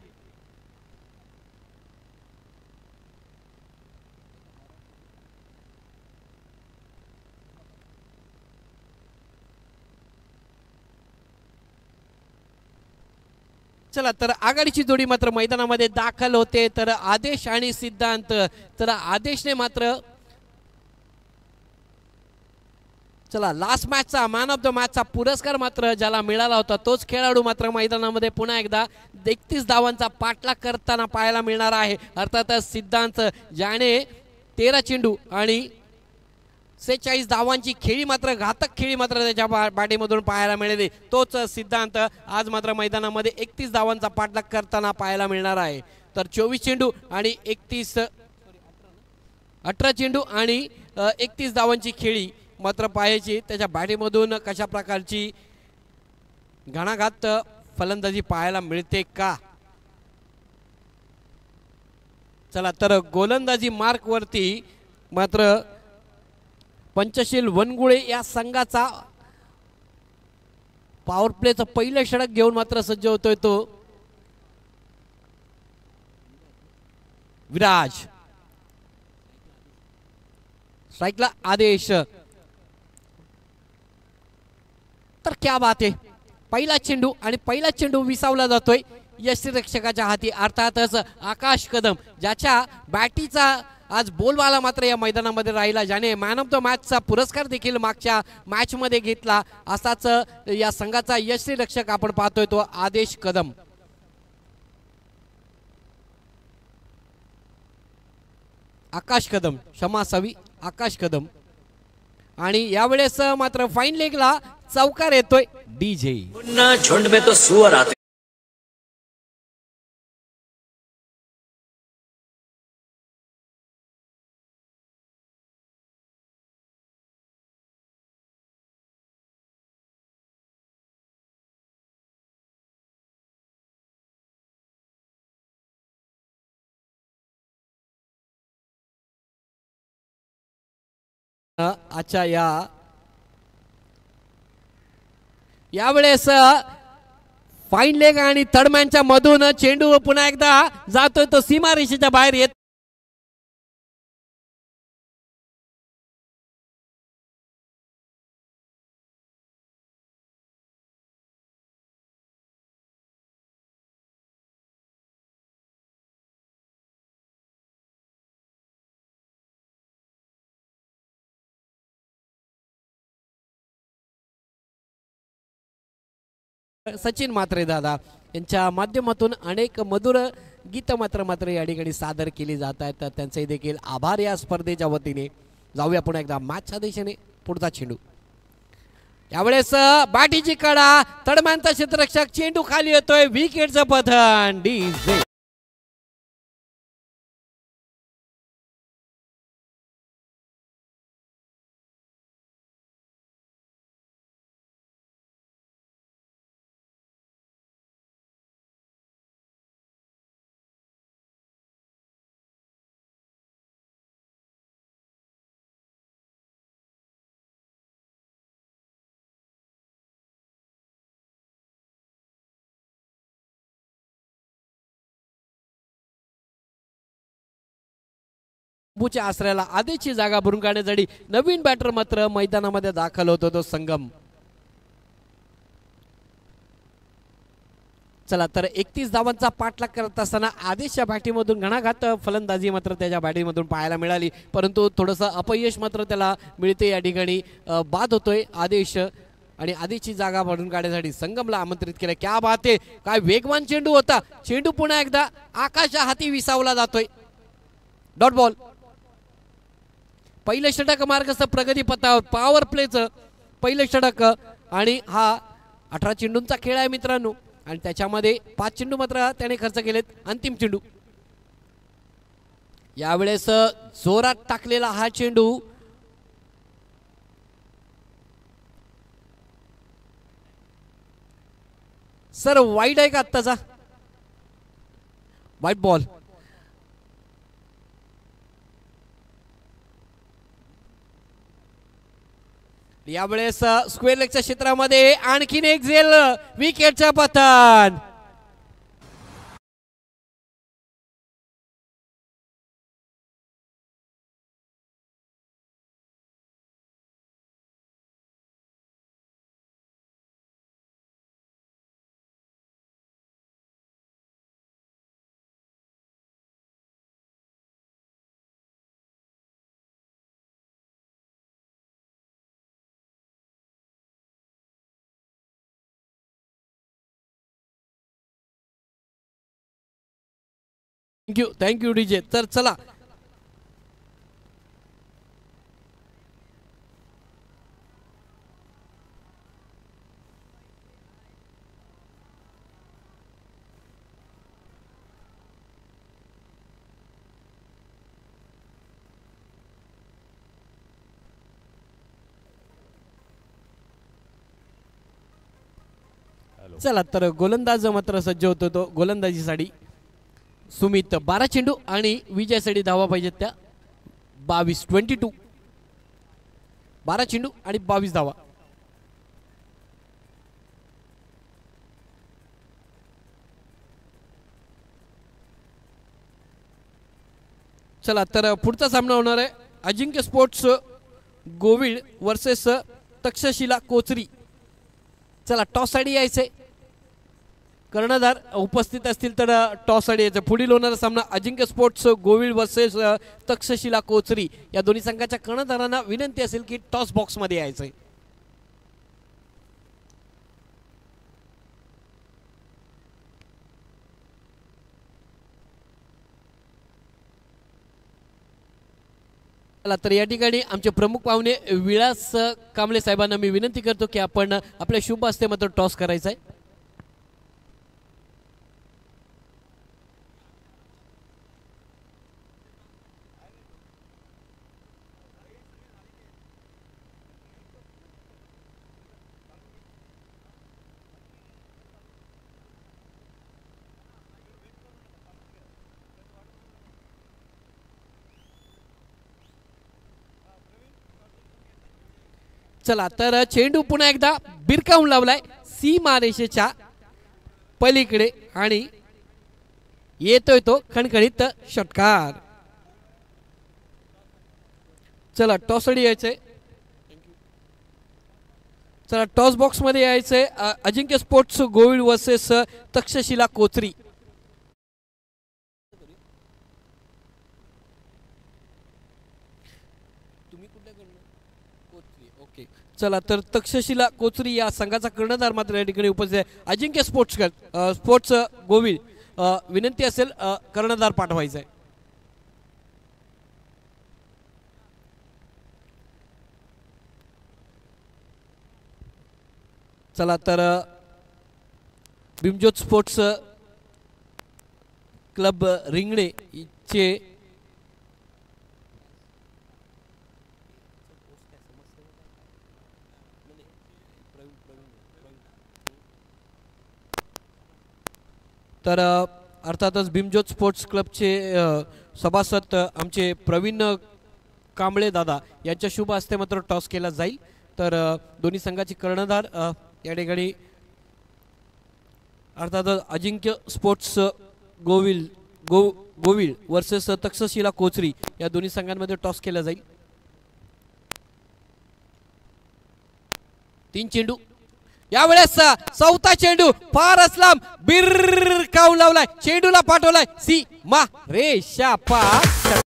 चला तर आघाडीची जोडी मात्र मैदानामध्ये दाखल होते. तर आदेश आणि सिद्धांत तर आदेशने मात्र चला लास्ट मॅचचा मॅन ऑफ द मॅचचा पुरस्कार मात्र ज्याला मिळाला होता तोच खेळाडू मात्र मैदानामध्ये पुन्हा एकदा 31 धावांचा पाठलाग करताना पाहायला मिळणार आहे. अर्थातच सिद्धांत ज्याने 13 चेंडू आणि 46 धावांची खेळी मात्र घातक खेळी मात्र त्याच्या बॅटीमधून पाहायला मिळाली तोच सिद्धांत आज मात्र मैदानामध्ये 31 धावांचा पाठलाग करताना पाहायला मिळणार आहे. तर 24 चेंडू आणि 18 चेंडू आणि 31 धावांची खेळी मात्र पाहायची त्याच्या बॅटीमधून कशा प्रकारची घणाघात फलंदाजी पाहायला मिळते का. चला तर गोलंदाजी मार्क वरती मात्र पंचशील वनगुळे या संघाचा पॉवर प्लेचं पहिलं षटक घेऊन मात्र सज्ज होतोय तो विराज. स्ट्राईकला आदेश. तर क्या बात आहे पहिला चेंडू आणि पहिला चेंडू विसावला जातोय यष्टीरक्षकाच्या हाती अर्थातच आकाश कदम ज्याच्या बॅटीचा आज बोलबाला मात्र या मैदानामध्ये राहिला ज्याने मॅन ऑफ द मॅचचा पुरस्कार देखील मागच्या मॅच मध्ये घेतला असाच या संघाचा यष्टीरक्षक आपण पाहतोय तो आदेश कदम. आकाश कदम क्षमा असावी आकाश कदम आणि यावेळेस मात्र फाईन लेगला चौकार येतोय डीजे. झुंड में तो सुअर आते अच्छा यावेळेस फाईन लेग आणि थर्डमॅनच्या मधून चेंडू पुन्हा एकदा जातोय तो सीमारेषेच्या बाहेर येत सचिन म्हात्रे दादा यांच्या माध्यमातून अनेक मधुर गीत मात्र या ठिकाणी सादर केली जात आहेत. त्यांचे देखील आभार या स्पर्धेच्या वतीने. जाऊया पुन्हा एकदा मॅचच्या दिशेने. पुढचा चेंडू यावेळेस बाटीची कडा तडमॅनचा क्षेत्ररक्षक चेंडू खाली येतोय विकेटचं पतन डीजे. बुच्या आश्रयाला आदेशची जागा भरून काढण्यासाठी नवीन बॅटर मात्र मैदानामध्ये दाखल होतो तो संगम. चला तर 31 धावांचा पाठलाग करत असताना आदेशच्या बॅटीमधून घणाघात फलंदाजी मात्र त्याच्या बॅटीमधून पाहायला मिळाली, परंतु थोडंसं अपयश मात्र त्याला मिळते या ठिकाणी. बाद होतोय आदेश आणि आदेशची जागा भरून काढण्यासाठी संगमला आमंत्रित केलं. क्या बात आहे, काय वेगवान चेंडू होता. चेंडू पुन्हा एकदा आकाशा हाती विसावला जातोय. Dot ball. पहिलं षटक मार्गस्थ प्रगती पथावर पॉवर प्लेचं पहिलं षटक आणि हा 18 चेंडूंचा खेळ आहे मित्रांनो आणि त्याच्यामध्ये 5 चेंडू मात्र त्याने खर्च केलेत. अंतिम चेंडू यावेळेस जोरात टाकलेला हा चेंडू सर वाईड आहे का आत्ताचा? वाईट बॉल. यावेळेस स्क्वेअर लेगच्या क्षेत्रामध्ये आणखीन एक झेल विकेटच्या पतन. Thank you DJ. तर चला चला तर गोलंदाज मात्र सज्ज होतो तो गोलंदाजीसाठी. सुमित 12 चेंडू आणि विजयासाठी धावा पाहिजेत त्या 22 12 चेंडू आणि 22 धावा. चला तर पुढचा सामना होणार आहे अजिंक्य स्पोर्ट्स गोविळ वर्सेस तक्षशिला कोचरी. चला टॉस साठी यायचंय. कर्णधार उपस्थित असतील तर टॉस साठी यायचं. पुढील होणारा सामना अजिंक्य स्पोर्ट्स गोविळ वर्सेस तक्षशिला कोचरी. या दोन्ही संघाच्या कर्णधारांना विनंती असेल की टॉस बॉक्स मध्ये यायचंय. तर या ठिकाणी आमचे प्रमुख पाहुणे विलास कांबळे साहेबांना मी विनंती करतो की आपण आपल्या शुभ हस्ते मात्र टॉस करायचा आहे. चला तर चेंडू पुन्हा एकदा बिरकावून लावलाय सीमारेषेच्या पलीकडे आणि येतोय तो खणखणीत षटकार. चला टॉस साठी यायचंय. चला टॉस बॉक्स मध्ये यायचंय. अजिंक्य स्पोर्ट्स गोविळ वर्सेस तक्षशिला कोचरी. चला तर तक्षशिला कोचरी या संघाचा कर्णधार मात्र या ठिकाणी उपस्थित आहे. अजिंक्य स्पोर्ट्स गोविळ विनंती असेल कर्णधार पाठवायचा आहे. चला तर भीमज्योत स्पोर्ट्स क्लब रिंगणे चे तर अर्थातच भीमज्योत स्पोर्ट्स क्लबचे सभासद आमचे प्रवीण कांबळे दादा यांच्या शुभ हस्ते मात्र टॉस केला जाईल. तर दोन्ही संघाचे कर्णधार या ठिकाणी अर्थातच अजिंक्य स्पोर्ट्स गोविळ वर्सेस तक्षशिला कोचरी या दोन्ही संघांमध्ये टॉस केला जाईल. 3 चेंडू यावेळेस चौथा चेंडू फारच लांब बिरकावून लावलाय, चेंडूला पाठवलाय सीमा रेषा पार.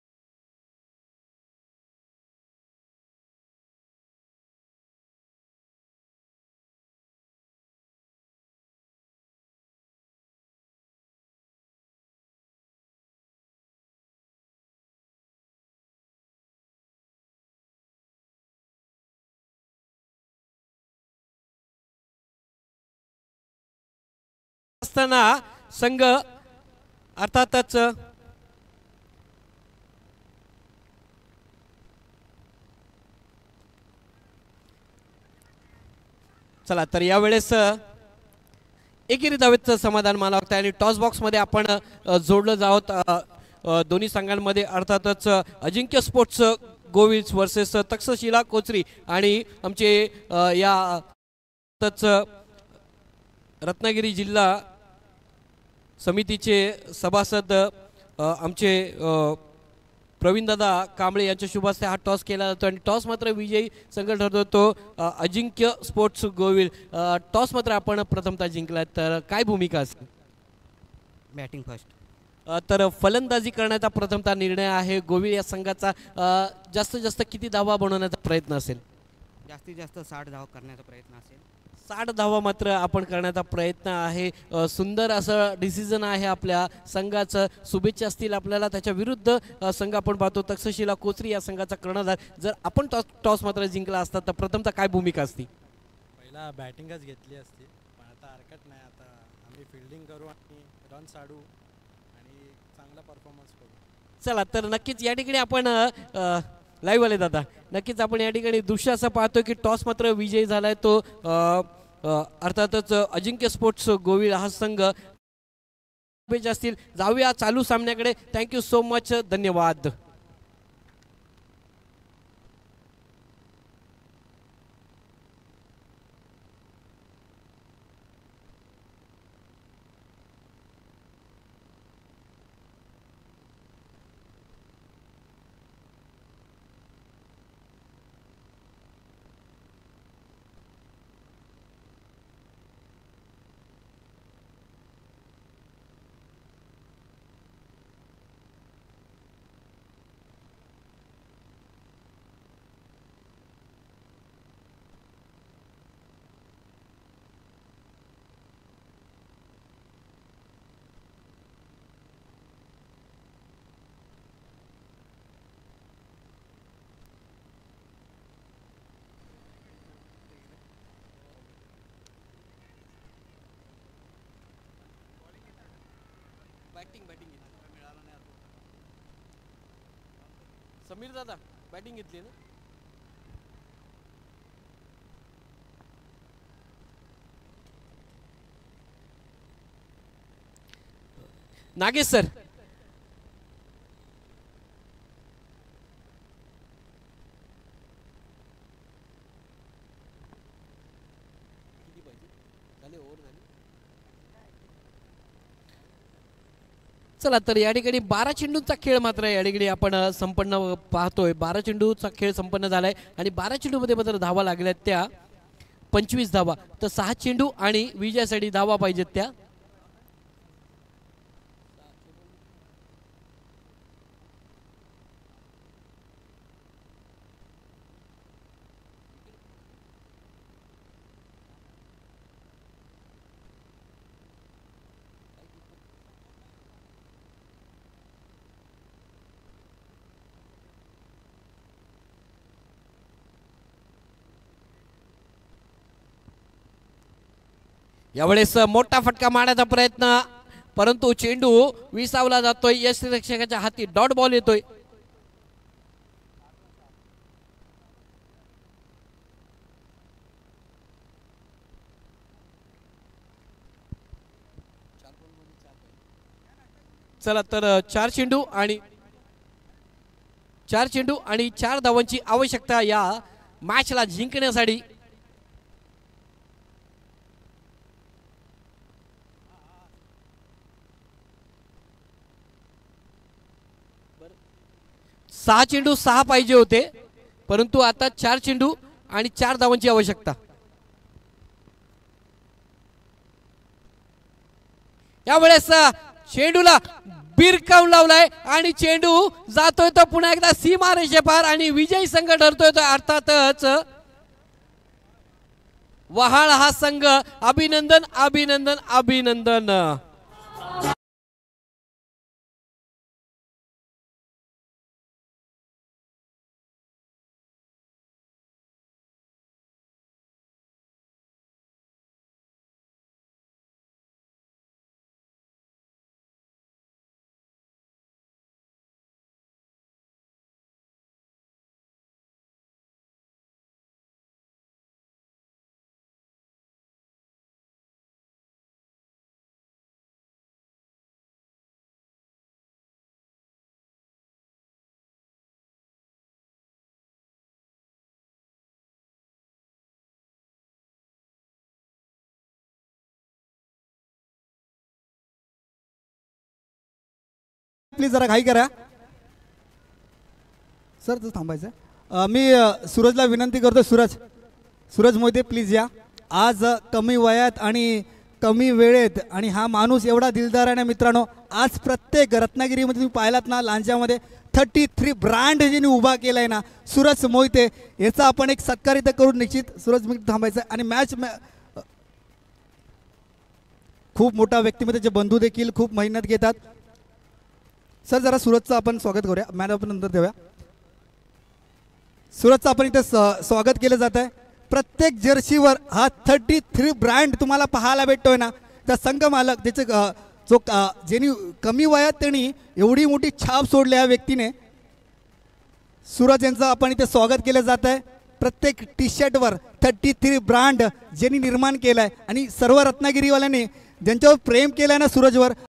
असताना संघ अर्थातच चला तर यावेळेस एकेरी धावेचं समाधान मला वाटतं आणि टॉस बॉक्स मध्ये आपण जोडलं जावत दोन्ही संघांमध्ये अर्थातच अजिंक्य स्पोर्ट्स गोविल्स वर्सेस तक्षशिला कोचरी आणि आमचे या रत्नागिरी जिल्हा समितीचे सभासद आमचे प्रवीणदादा कांबळे यांच्या शुभ हस्ते हा टॉस केला जातो आणि टॉस मात्र विजयी संघ ठरतो तो अजिंक्य स्पोर्ट्स गोविल. टॉस मात्र आपण प्रथमतः जिंकला, तर काय भूमिका असेल? Batting first. तर फलंदाजी करण्याचा प्रथमतः निर्णय आहे गोविल या संघाचा. जास्तीत जास्त किती धावा बनवण्याचा प्रयत्न असेल? जास्तीत जास्त 60 धावा करण्याचा प्रयत्न असेल. 60 धावा मात्र आपण करण्याचा प्रयत्न आहे. सुंदर असं डिसिजन आहे आपल्या संघाचं. शुभेच्छा असतील आपल्याला. त्याच्या विरुद्ध संघ आपण पाहतो तक्षशिला कोचरी या संघाचा कर्णधार. जर आपण टॉस मात्र जिंकला असता तर प्रथमतः काय भूमिका असती? पहिला बॅटिंगच घेतली असती, पण आता हरकत नाही. आता आम्ही फिल्डिंग करू आणि रन्स आडू आणि चांगला परफॉर्मन्स करू. चला तर नक्कीच या ठिकाणी आपण लाईव्ह आले दादा, नक्कीच आपण या ठिकाणी दृश्य असं पाहतो की टॉस मात्र विजयी झालाय तो अर्थातच अजिंक्य स्पोर्ट्स गोविल हा संघ. असतील जाऊया चालू सामन्याकडे. थँक्यू सो मच, धन्यवाद. समीर दादा बॅटिंग घेतली ना? नागेश सर, चला तर या ठिकाणी 12 चेंडूंचा खेळ मात्र या ठिकाणी आपण संपन्न पाहतोय. 12 चेंडूचा खेळ संपन्न झालाय आणि 12 चेंडूमध्ये मात्र धावा लागल्यात त्या 25 धावा. तर 6 चेंडू आणि विजयासाठी धावा पाहिजेत त्या. यावेळेस मोठा फटका मारण्याचा प्रयत्न, परंतु चेंडू विसावला जातोय. यष्टिरक्षकाच्या हाती डॉट बॉल येतोय. चला तर 4 चेंडू आणि 4 धावांची आवश्यकता या मॅचला जिंकण्यासाठी. सहा चेंडू 6 पाहिजे होते, परंतु आता 4 चेंडू आणि 4 धावांची आवश्यकता. यावेळेस चेंडूला बिरकावून लावलाय आणि चेंडू जातोय तो पुन्हा एकदा सीमारेषे पार आणि विजयी संघ ठरतोय तो अर्थातच वहाळ हा संघ. अभिनंदन अभिनंदन अभिनंदन. प्लीज जरा घाई करा सर, तू थांबायचं. मी सूरजला विनंती करतो. सूरज मोहिते प्लीज या. आज कमी वयात आणि कमी वेळेत आणि हा माणूस एवढा दिलदार आहे ना मित्रांनो. आज प्रत्येक रत्नागिरीमध्ये तुम्ही पाहिलात ना, लांजामध्ये 33 ब्रँड ज्यांनी उभा केला आहे ना, सूरज मोहिते याचा आपण एक सत्कार इथं करून निश्चित. सूरज मी थांबायचं. आणि मॅच खूप मोठा व्यक्तिमत्व, जे बंधू देखील खूप मेहनत घेतात. सर जरा सूरजचं आपण स्वागत करूया. मॅन ऑफ नंतर देऊया. सूरजचं आपण इथे स्वागत केलं जात आहे. प्रत्येक जर्सीवर हा 33 ब्रँड तुम्हाला पाहायला भेटतोय ना. त्या संघ मालक त्याचे जो ज्यांनी कमी वयात त्यांनी एवढी मोठी छाप सोडली या व्यक्तीने, सूरज यांचं आपण इथे स्वागत केलं जात आहे. प्रत्येक टी शर्टवर 33 ब्रँड ज्यांनी निर्माण केलं आहे आणि सर्व रत्नागिरीवाल्यांनी ज्यांच्यावर प्रेम केलं आहे ना सूरजवर,